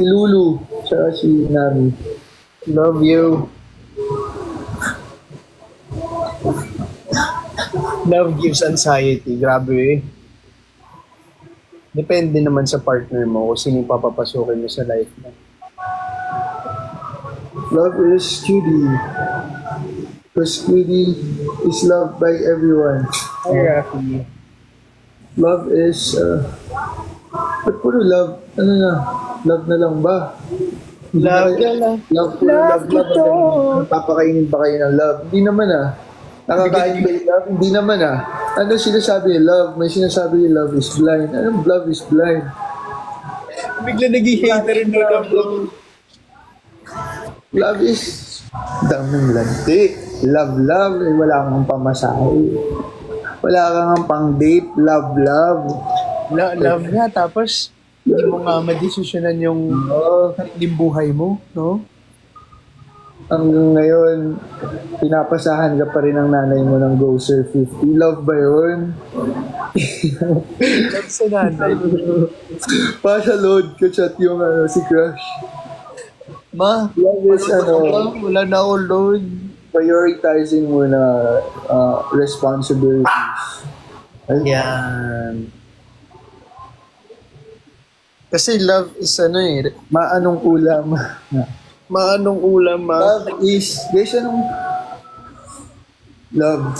Lulu, tsaka si Nami. love you. Love gives anxiety. Grabe eh. Depende naman sa partner mo kung sino yung papapasukin mo sa life mo. Love is cutie. Because cutie is loved by everyone. Hi, Rafi. Love is, ba't puro love? Ano na? Love na lang ba? Love na lang. Love, puro love, love. Papakainin ba kayo ng love? Hindi naman ah. Nakakain ba yung love? Hindi naman ah. Ano sinasabi yung love? May sinasabi yung love is blind. Anong love is blind? Bigla nag-hate rin na Love is daming lanti. Love, love. Eh, wala kang pamasahe. Wala kang pang date. Love, love. Love nga, tapos hindi mo nga madesisyonan yung sariling buhay mo, no? Hanggang ngayon, pinapasahan ka pa rin ng nanay mo ng Grocer 50. Love ba yun? Love sa nanay. Pa sa load ka chat yung si Crush. Ma, Love is wala na ako load. prioritizing mo na responsibilities. Ay, Yan. Kasi love is maanong ulam. maanong ulam, ma. Love is, guys, anong love?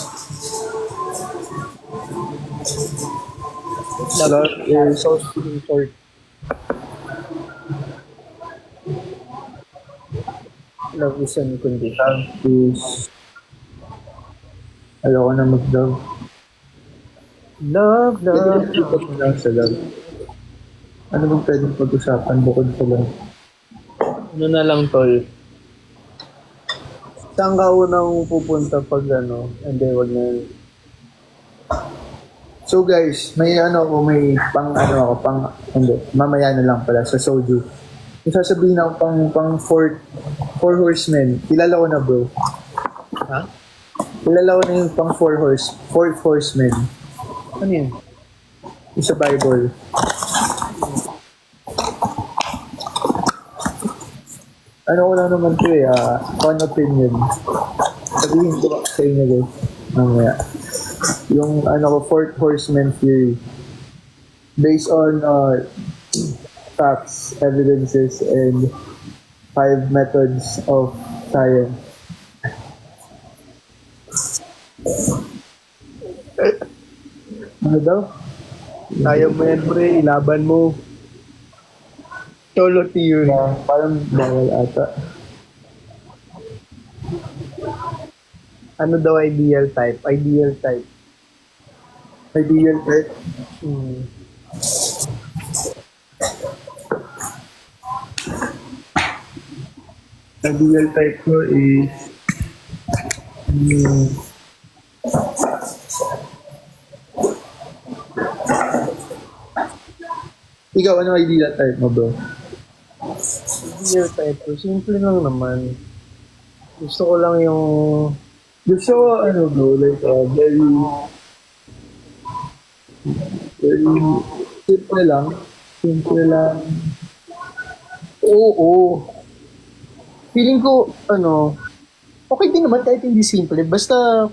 Love is So short. Love is unconditional. love is ayoko na mag-love. Love, love. Ikot mo lang sa love. Ano bang pwedeng pag-usapan bukod sa love? Ano na lang, tol? Saan ka unang pupunta pag hindi, wag na yun. So guys, may hindi, mamaya na lang pala sa soju. Yung sasabihin ako four horsemen. Kilala ko na, bro. Ha? Kilala ko na yung fourth horsemen. Ano yun? Yung sa Bible. Ano ko lang naman ito fun opinion. Sabihin ko sa inyo guys. Mamaya. Yung fourth horseman theory. Based on facts, evidences, and 5 methods of science. Ano daw? Kaya mo yan, pre. Ilaban mo. Solo theory. Parang bawal ata. Ano daw ideal type? Ideal type. Ideal type. Ideal type ko is ikaw, ano ideal type mo, bro? Ideal type ko. Simple lang naman. Gusto ko lang yung Gusto ko, bro, like, very simple lang. Simple lang. oo. Feeling ko, okay din naman kahit hindi simple. Basta,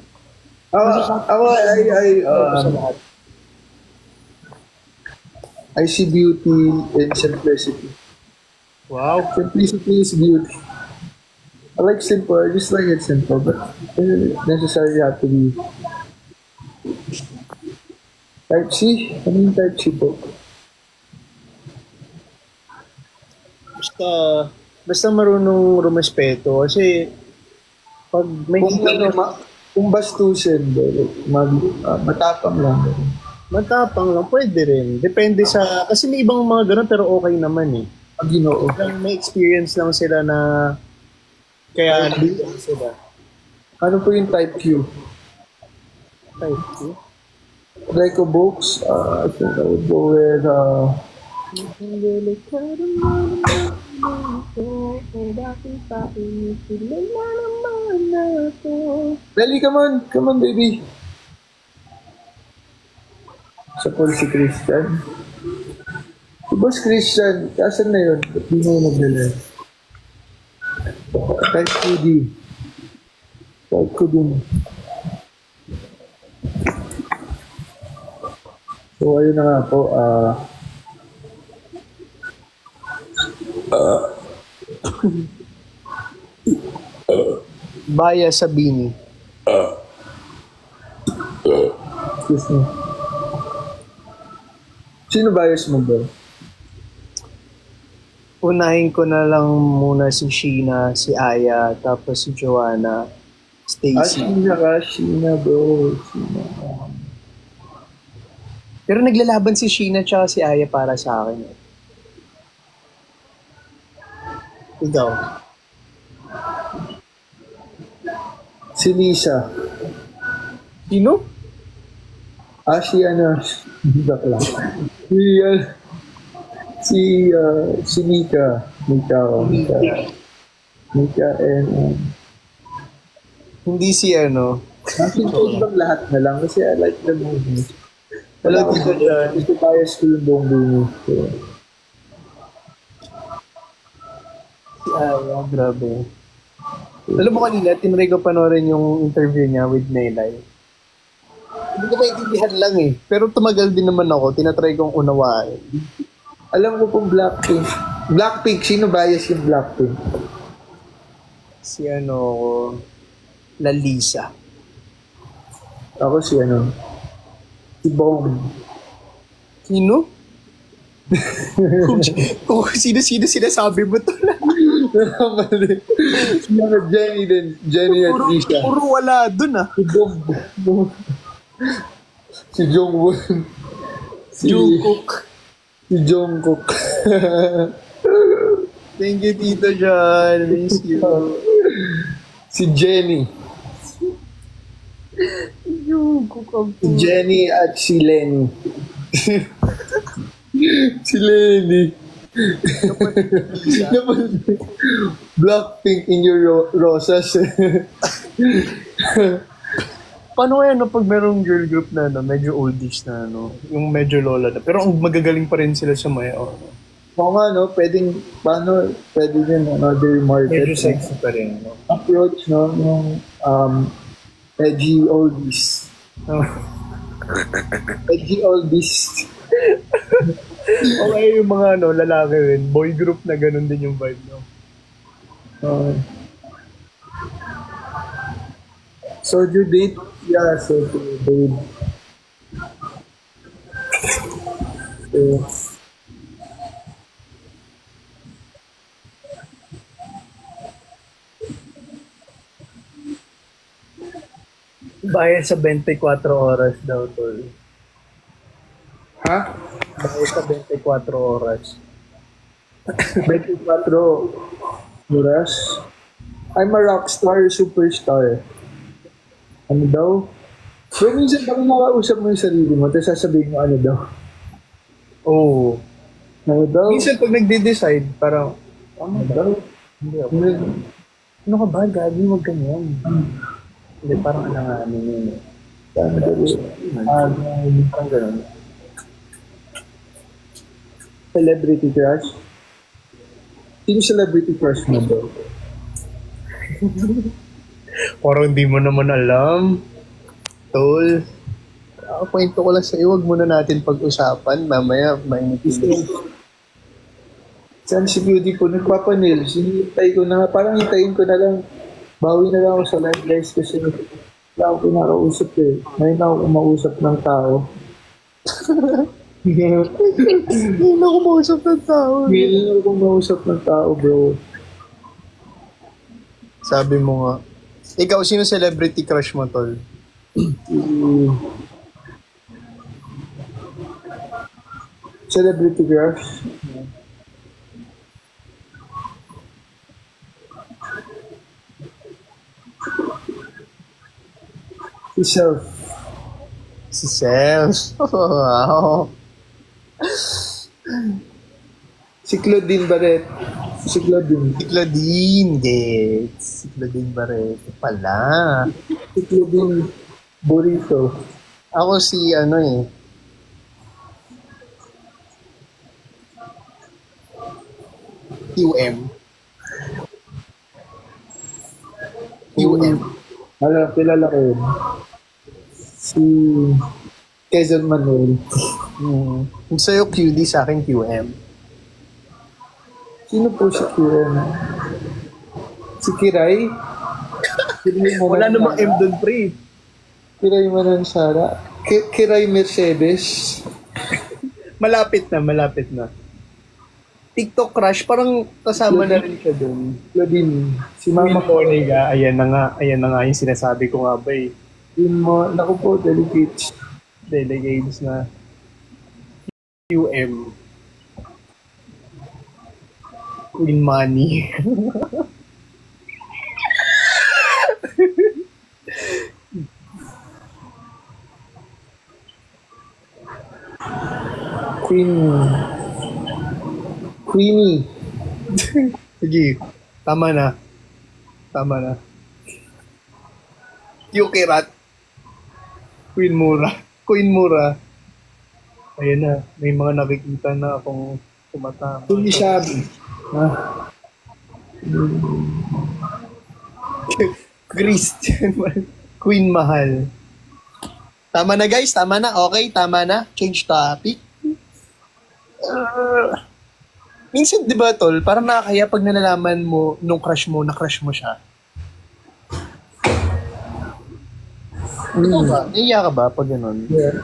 sa lahat. I see beauty in simplicity. Wow. Simplicity is beauty. I like simple. I just like it simple, but it doesn't necessarily have to be type C. Ano yung type C po? Basta marunong rumespeto. Kasi, pag may Kung Kung bastusin, bro, like, matapang lang. Matapang lang, pwede rin. Depende sa, kasi may ibang mga ganun pero okay naman eh. Pag ginoo. May experience lang sila na kaya nandito sila. Ano po yung type Q? Type 2. Greco books, I think I would go with, Dali, come on, baby. Sa Paul si Christian. Si Boss Christian, kasan na yun? Ba't di mo nagdala? Type QD. Type ko din. So, ayun na nga po. Baya sa Bini. Excuse me. Sino bias mo ba? Unahin ko na lang muna si Sheena, si Aya, tapos si Joanna, Stacy. Sheena bro. Sheena. Pero naglalaban si Sheena tsaka si Aya para sa akin. Ikaw? Si Lisa. Sino? Si bakla. Si Mika. Mika and Hindi si ano. Actually, bang lahat na lang kasi I like the movie. Wala dito dyan. Gusto bias ko yung buong movie. So, Si Aya, grabe. Alam mo kanina, tinry ko panoorin yung interview niya with Nelay. Hindi ko maintindihan lang eh. Pero tumagal din naman ako. Tinatry kong unawain. alam ko pong Blackpink. Blackpink, sino bias yung Blackpink? Si Lalisa. Ako si si Bong. Sino? kung sino sinasabi mo to lang. Jenny din. Jenny at Lisa. Puro wala dun ah. Si Bong. Si Jongwon. Jungkook. Si Jungkook. Thank you, Tito John. Miss you. Si Jenny. Jungkook ang Si Jenny at si Lenny. Si Lenny. Blackpink in your rosas. Paano kaya pag merong girl group na medyo oldies na yung medyo lola na, pero ang magagaling pa rin sila sa mayo. Oo nga, pwede din another market. Medyo sexy pa rin, Approach, yung edgy oldies. Edgy oldies. Okay, yung mga lalaki rin, boy group na ganun din yung vibe, Soldier date? Yeah, soldier date. Bayad sa 24 oras daw, tol. Ha? Bayad sa 24 oras. 24 oras? I'm a rockstar, superstar. Ano daw? Pero minsan pag makausap mo yung sarili mo, tapos sasabihin mo ano daw. Oo. Ano daw? Minsan pag nagde-decide, parang, Ano daw? hindi ako. Ano ka ba, Gabi? Huwag ganyan. Hindi, parang alanganin yun. Ano daw? Parang ganun. Celebrity crush? Sino celebrity crush mo daw? Parang hindi mo naman alam. Tol. Kwento ko lang sa iyo, wag muna natin pag-usapan. Mamaya, mainitin. Saan si Beauty po nagpapanil? Sinintay ko na, parang hintayin ko na lang. Bawi na lang ako sa live guys kasi wala ako pinakausap eh. Ngayon ako kumausap ng tao. Hindi na kumausap ng tao. Ngayon ako kumausap ng tao bro. Sabi mo nga, Ikaw, sino celebrity crush mo, tol? Celebrity crush. Si Self. Si Self. Wow. Si Claudine Barret. Si Claudine. Si Claudine, gets. Si Claudine Barreto pala. Si Claudine Burrito. Ako si ano eh. QM. QM. Kilala ko yun. Si Quezon Manuel. Kung sa'yo QD, sa akin QM. Sino po si QM? Si Kiray? Wala namang M doon, pre. Kiray Manansara? Kiray Mercedes? Malapit na. TikTok crush, parang kasama na rin siya doon. Claudine. Si Mama Mama Monica, ayan na nga yung sinasabi ko nga ba eh. Yun mo, naku po, delegates. Delegates na QM. Queen Money. Queenie. Sige, tama na. Yuki Rat. Queen Mura. Ayan na, may mga nakikita na akong tumatama. Tumisabi. Christian. Queen Mahal. Tama na guys, tama na. Okay, tama na. Change topic. Minsan, di ba, tol, parang nakakaya pag nalalaman mo nung crush mo, na-crush mo siya. Ikaw ba? Naiya ka ba pag gano'n? Yeah.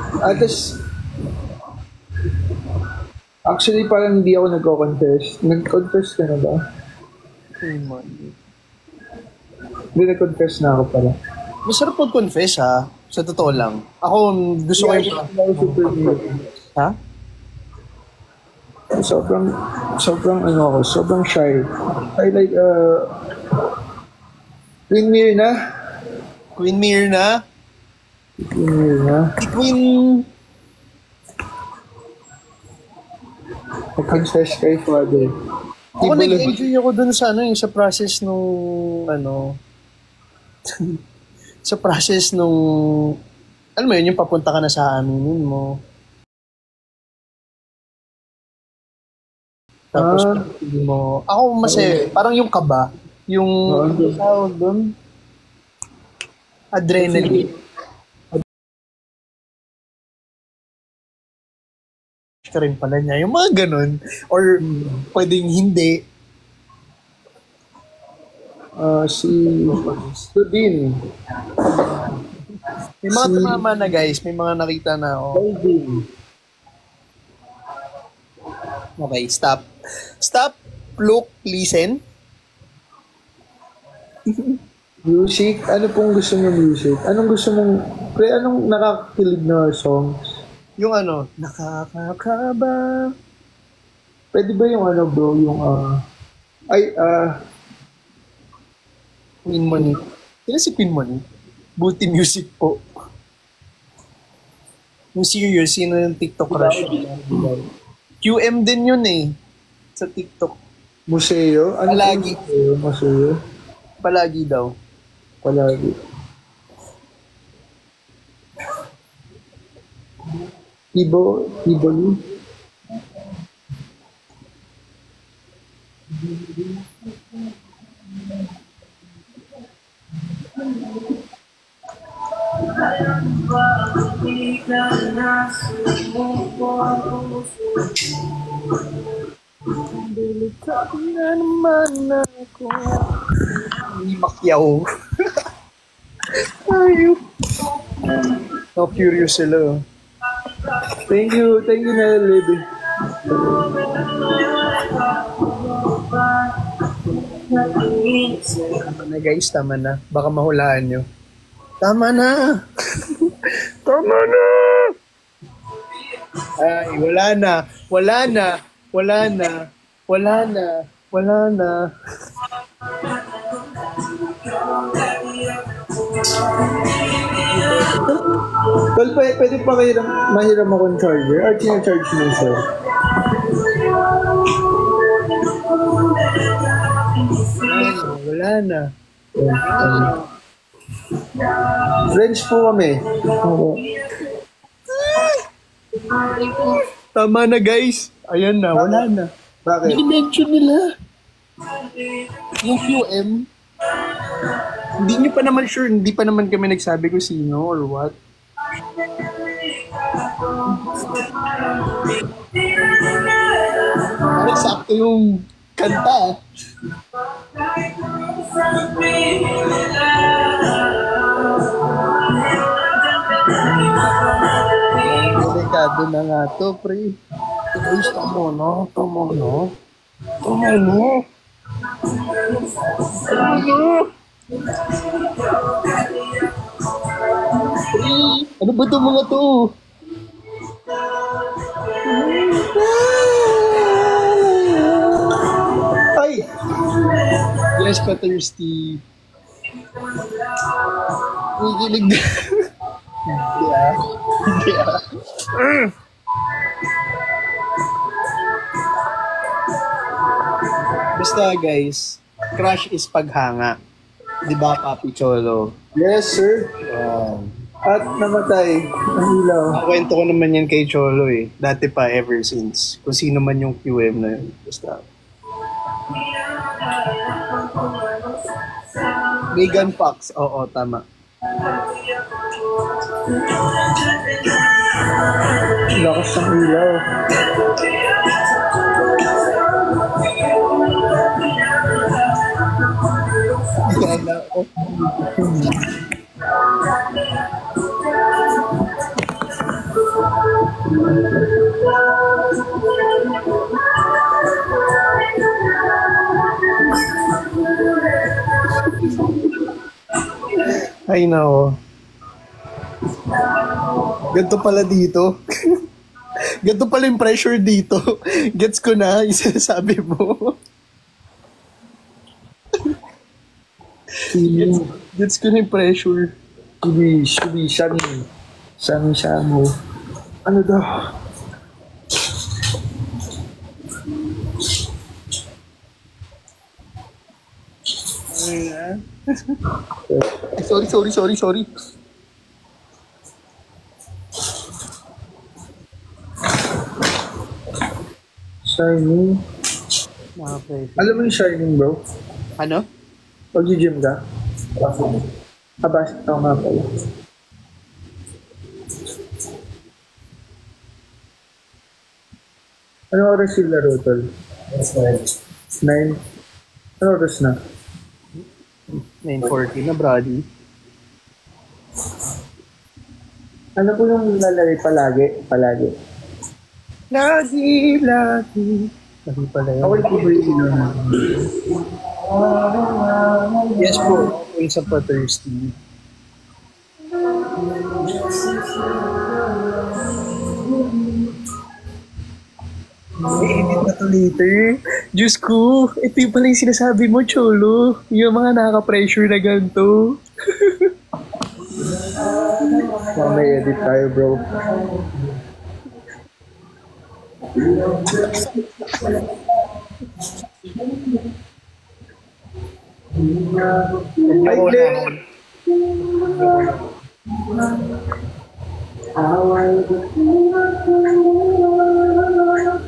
Actually, parang hindi ako nagko-confess. Nag-confess ka na ba? Queen Money. Hindi, nag-confess na ako pala. Masarap mag-confess ha. Sa totoo lang. Ako, gusto ko yung... Ha? Sobrang shy. I like, Queen Mirna. Queen Mirna. Si Queen... Nag-confess kay Father. Ako nag-enjoy ako dun sa sa process nung sa process nung alam mo yun, yung papunta ka na sa aminin mo. Tapos mo, ako masaya, parang yung kaba, yung tawag dun, adrenaline. Ka rin pala niya, yung mga ganun, or pwedeng hindi. Si Claudine. May mga tumama na guys, may mga nakita na ako. Calvin. Okay, stop, look, listen. Music? Ano pong gusto mo music? Anong gusto mong, anong nakakakilig na songs? Yung nakakakaba. Pwede ba yung bro, yung, Queen Money. Sino si Queen Money? Booty Music po. Yung serious, sino yung TikTok crush? QM din yun eh. Sa TikTok. Museo? Ano Palagi. Museo? Palagi daw. Palagi. Tivoli? Delikado na naman ako. Ni Pacquiao. Ayun. So curious sila. Thank you, Nelly. Tama na guys, tama na. Baka mahulaan nyo. Tama na! Tama na! Ay, wala na. Wala na. Wala na. Wala na. Wala na. Well, pwede pa mahiram akong charger? Or charge mo, sir? Wala na. Friends po kami. Tama na guys. Ayan na, wala na. Bakit? I-mention nila. Yung QM. Hindi nyo pa naman sure, hindi pa naman kami nagsabi kung sino or what. Sakto yung kanta. Delikado na nga to, pre. Guys, tamo, no? Tamo, no? Tamo, no? Ano ba itong mga to? Ay! Yes, pa thirsty. Nakikilig na. Hindi ah. Hindi ah. Basta guys, crush is paghanga. Di ba, Papi Cholo? Yes, sir. At namatay ang ilaw. Kwento ko naman yan kay Cholo eh. Dati pa, ever since. Kung sino man yung QM na yun. Basta. Megan Fox. Oo, tama. Lakas ng ilaw. Yan ako. Ay, nako. Ganito pala dito. Ganito pala yung pressure dito. Gets ko na yung sinasabi mo. Gets ko na yung pressure. Subi, Sami, ano daw? Sorry. Shining. Nakaka-pressure. Alam mo yung Shining, bro? Ano? Pag-gym ka? Abas, ako nga pala. Ano oras yung laro, tol? 9? Ano oras na? 9:40 na, brody. Ano po yung lalari palagi? Lagi. Lagi pala yun. Ako yung favorite na. Yes po. Yung sa pa thirsty. I-edit na to later. Diyos ko, ito yung pala yung sinasabi mo, Cholo. Yung mga nakaka-pressure na ganito. May edit tayo, bro. Ay, Glenn!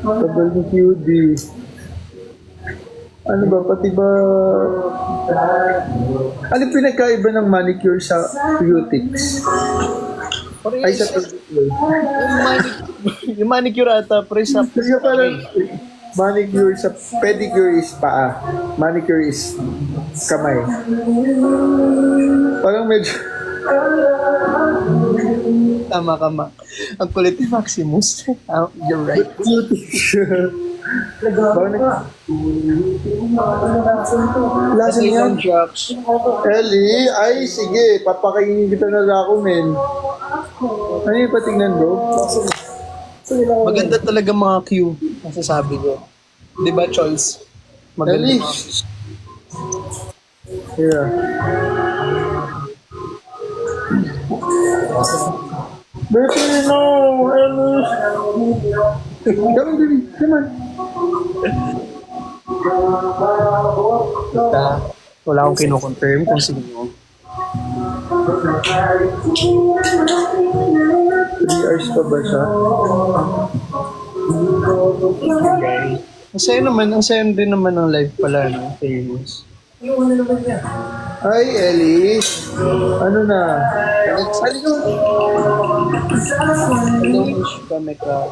Tagal ni QD. Ano ba, pati ba... Ano pinagkaiba ng manicure sa cutics? Ay, sa Yung manicure ata, pre, sa... Kasi parang manicure sa pedicure is paa. Manicure is kamay. Parang medyo... Tama. Ang kulit ni Maximus. You're right. Lasan yan? Jocks. Ellie, ay sige, papakainin kita na ako, men. Ano yung patingnan, bro? Maganda talaga mga Q, masasabi ko. Di ba, Chols? Maganda. Ellie! Yeah. Bertie, no! Ellie! Come on, baby. Come on. Wala akong kino-confirm kung sino. 3 hours pa ba siya? Ang saya din naman ng live pala, no? Famous. Ay, Ellie. Ano na? Hello, wish kami ka.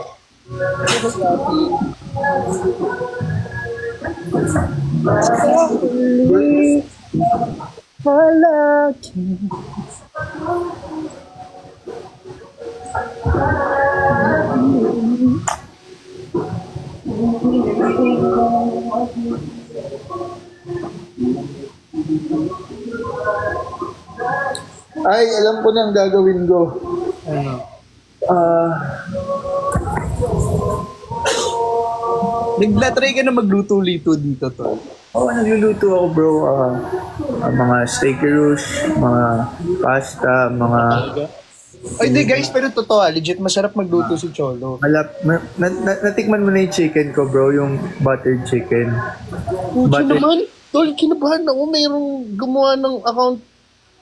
Ay, alam ko na ang gagawin ko. Ano? Nagla-try ka na magluto-lito dito, to. Nagluluto ako, bro. Mga steak roast, mga pasta, mga... Ay, di guys, pero totoo, legit masarap magluto si Cholo. Natikman mo na yung chicken ko, bro, yung buttered chicken. Pucho naman, tol, kinabahan ako, mayroong gumawa ng account,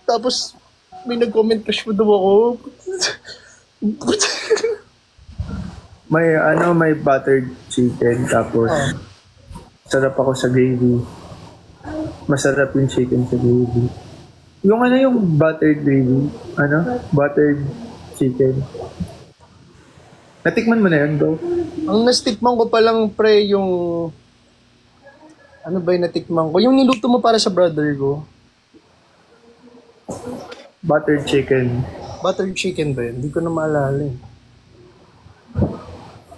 tapos may nag-comment crush mo daw ako. May buttered chicken, tapos sarap ako sa gravy. Masarap yung chicken sa gravy. Yung buttered gravy, buttered chicken. Natikman mo na yun, bro? Ang nastikman ko pa lang, pre, yung... Ano ba yung natikman ko? Yung niluto mo para sa brother ko. Buttered chicken. Buttered chicken ba yun? Hindi ko na maalala eh.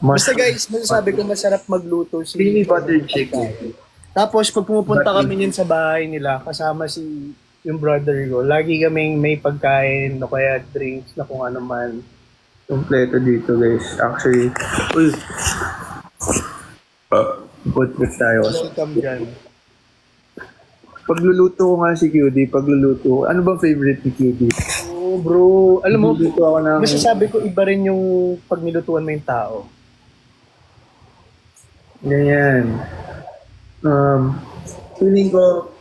Basta guys, masasabi ko masarap magluto si... Creamy buttered chicken. Tapos pag pumupunta kami yun sa bahay nila, kasama si yung brother ko, lagi kaming may pagkain o kaya drinks na kung ano man. Kompleto dito, guys. Actually, put tayo. Welcome dyan. Pagluluto ko nga si QD, ano ba favorite ni QD? Oh bro, alam mo, Pagluluto ako ng... masasabi ko iba rin yung pag nilutuan mo yung tao. Ganyan. Feeling ko,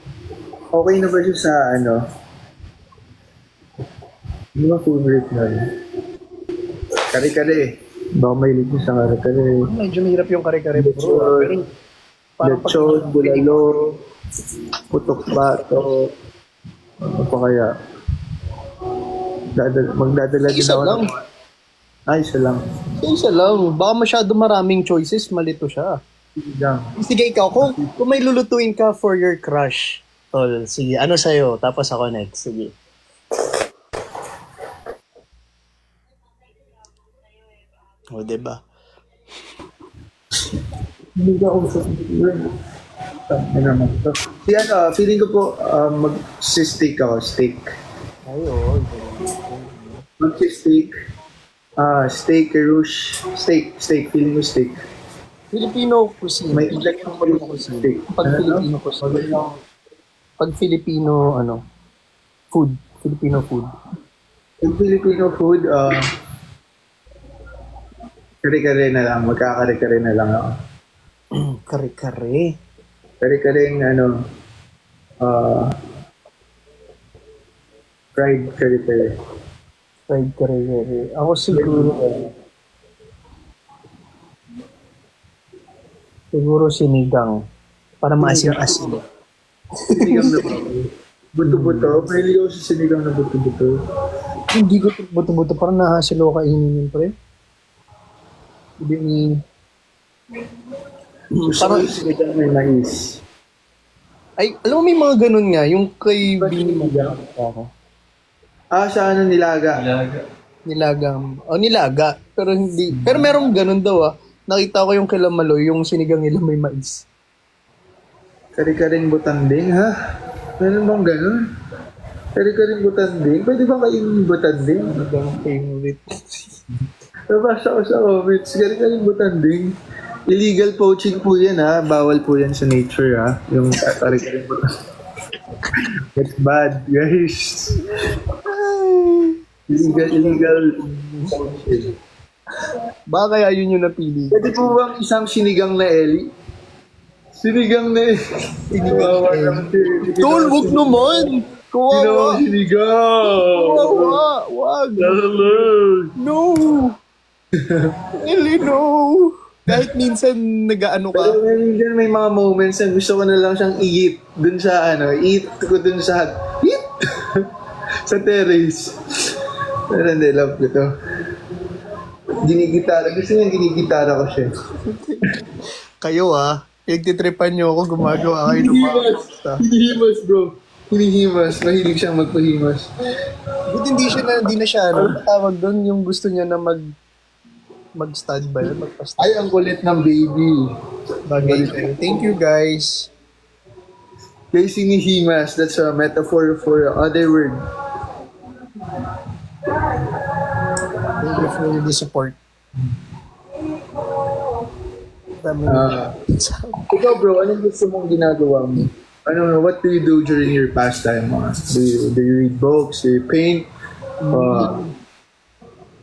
okay na ba siya sa ano ba favorite nun? Kare-kare. Baka may ligo sa kare-kare. Medyo mahirap yung kare-kare bro. Pero parang Lechon, bulalo, putok bato, ano pa kaya? Magdadala din isa ako. lang. Isa lang. Isa lang. Baka masyado maraming choices, malito siya. Lang. Sige ikaw, kung may lulutuin ka for your crush, tol, sige, ano sa'yo? Tapos ako next, sige. O, diba? Hindi ka usap. Feeling ko po, mag-steak ako, steak. Ayun. Mag-steak. Steak, rush. Steak, feeling ko steak. Filipino cuisine. May ilagay mo yung cuisine. steak. Pag Filipino cuisine. Pag Filipino, food. Filipino food. Yung Filipino food, kare-kare na lang. Magkakare-kare na lang ako. Kare-kare. Kare-kareng fried kare-kare. Fried kare-kare. Ako siguro, sinigang. Para maasim-asim. Sinigang na buto-buto. Pwede ako sa sinigang na buto-buto. Hindi ko buto-buto. Parang nahasil ako kainin yun, pre. Hindi Parang sinigang may mais. Ay, alam mo may mga ganun nga. Yung kay Bini ako. Sa nilaga? Nilaga. O, nilaga. Pero hindi. Pero merong ganun daw Nakita ko yung kila Maloy, yung sinigang nila may mais. Kari-karing butanding, ha? Meron bang ganun? Kari-karing butanding? Pwede ba kainin butanding? Ang favorite. Nabasa ko sa comments, kari-karing butanding. Illegal poaching po yan, ha? Bawal po yan sa nature, ha? Yung kari-karing butanding. That's bad, guys. Illegal poaching. Baka kaya yun yung napili. Pwede po bang isang sinigang na Eli? Sinigang na Eli. Sinigang na Eli. Tol, wag naman! Kawawa! Sinigang! Kawawa! Wag! No! Eli, no! Kahit minsan nag-ano ka. Pero dyan may mga moments na gusto ko na lang siyang i-eat dun sa eat ko dun sa eat! Sa terrace. Pero hindi, love ko to. Ginigitara. Gusto niya ginigitara ko siya. Kayo pinagtitripan nyo ako, gumagawa kayo ng mga basta. Hinihimas, bro. Hinihimas. Mahilig siyang magpahimas. Buti hindi na siya, tawag doon yung gusto niya na mag-stud ba yun? Magpa-stud. Ay, ang kulit ng baby. Bagay kayo. Thank you, guys. Guys, hinihimas. That's a metaphor for other word. Thank you for the support. Ikaw, bro, anong gusto mong ginagawa mo? What do you do during your pastime? Do you read books? Do you paint?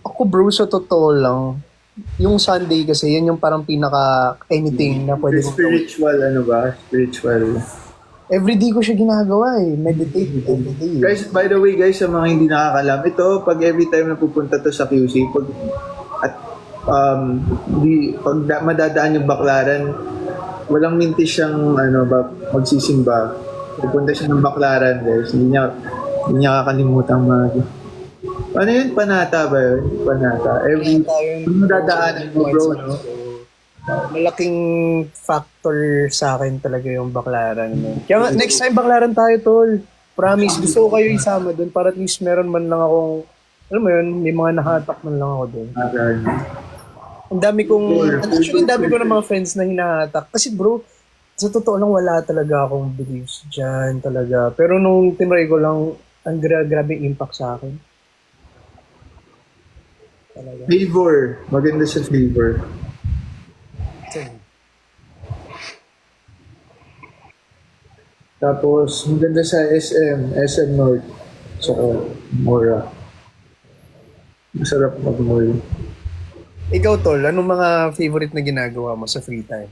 Ako, bro, sa totoo lang, yung Sunday kasi, yan yung parang pinaka-anything na pwede kong gawin. Spiritual. Everyday ko siya ginagawa meditate everyday. Guys, by the way, guys, sa mga hindi nakakalam, ito, pag every time na pupunta to sa QC, pag madadaan yung Baclaran, walang mintis siyang magsisimba. Pupunta siya ng Baclaran, guys. Hindi niya kakalimutan ano yun? Panata ba yun? Panata. Every madadaanan mo, bro, no? Malaking factor sa akin talaga yung Baclaran. Kaya nga, next time Baclaran tayo, tol. Promise, gusto ko kayo isama doon para at least meron man lang akong, alam mo yun, may mga nakatak man lang ako doon. Ang dami ko ng mga friends na hinahatak. Kasi bro, sa totoo lang wala talaga akong beliefs dyan talaga. Pero nung tinry ko lang, ang grabe impact sa akin. Talaga. Flavor. Maganda sa flavor. Tapos, maganda sa SM North. So, Mora. Masarap mag-mall. Ikaw, tol, anong mga favorite na ginagawa mo sa free time?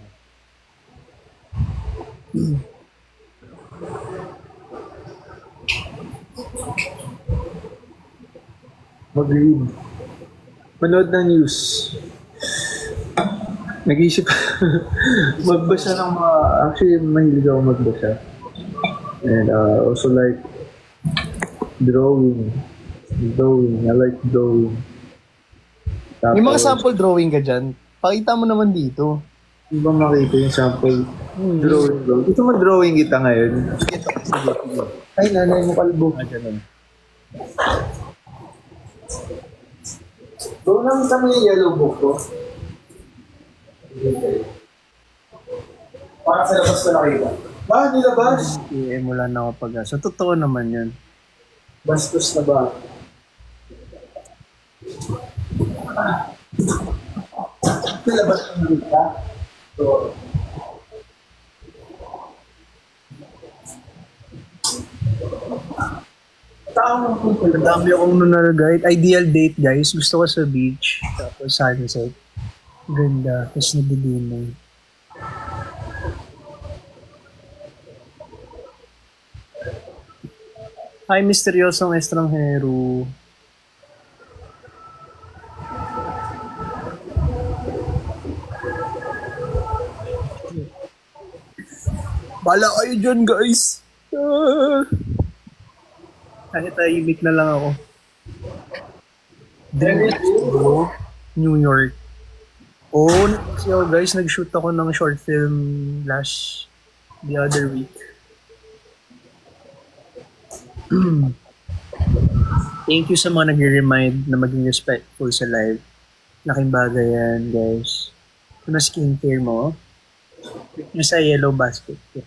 Mag-read. Manood ng news. Nag-iisip. Magbasa ng mga... Actually, mahilig ako magbasa. And also like drawing. I like drawing. Tapos, May mga sample drawing ka dyan. Pakita mo naman dito. Hindi ba makita yung sample drawing, bro? Gusto mo drawing kita ngayon? Sige. Ay, nanay mo kalbo. Bro, nakita mo yung yellow book ko? Parang sa labas ko nakita. Ba, nilabas? Mula na ako pag sa totoo naman yun. Bastos na ba? Nilabas ko nakita? So, Ang dami akong nunaragay. Ideal date, guys. Gusto ko sa beach. Tapos sunset. Ganda. Tapos nagdidinay. Hi, misteryosong estranghero. Bala kayo dyan, guys. Kahit tahimik na lang ako. New York. So guys, nag-shoot ako ng short film the other week. Thank you sa mga nag-remind na maging respectful sa life. Laking bagay yan, guys. na skincare mo. Yung sa yellow basket ko.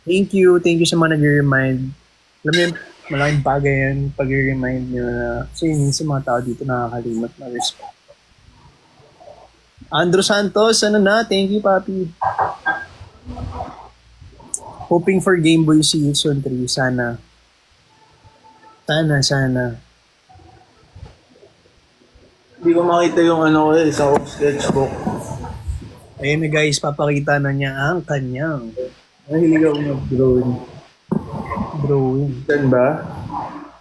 Thank you sa mga nag-remind. Alam mo yun, malaking bagay yan pag-remind nyo na kasi minsan mga tao dito nakakalimot na respect. Andrew Santos, ano na? Thank you, papi. Hoping for Game Boy Season 3. Sana. Hindi ko makita yung ano ko sa sketchbook. Ayun na guys, papakita na niya ang kanyang Nahilig ako mag-drawing. drawing. Saan ba?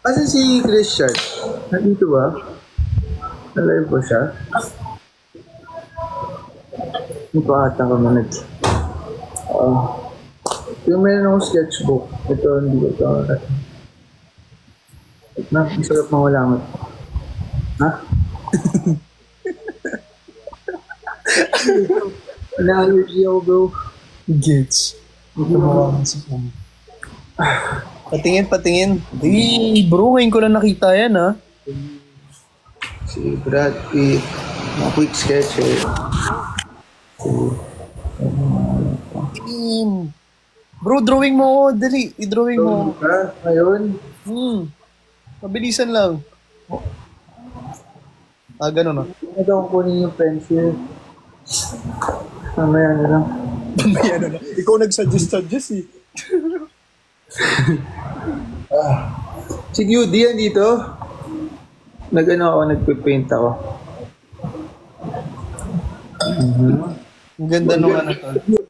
Asan si Christian? Nandito ba? Nalive ba siya? Hindi pa ata ka manag. Yung meron akong sketchbook. Ito, hindi ko ito. Ang sarap mawala mo. Ha? Na-allergy ako, bro. Gets. Patingin. Hey, bro, ngayon ko lang nakita yan, ha? Si Brad Pitt. Mga quick sketch eh. Bro, drawing mo ako. Dali, i-drawing mo. Ha? Ngayon? Mabilisan lang. Ganun, no? Ito akong kunin yung pencil. Mamaya na lang. Ikaw nag-suggest eh. Si QD yan dito. Nagpe-paint ako. Ang ganda nung ano to.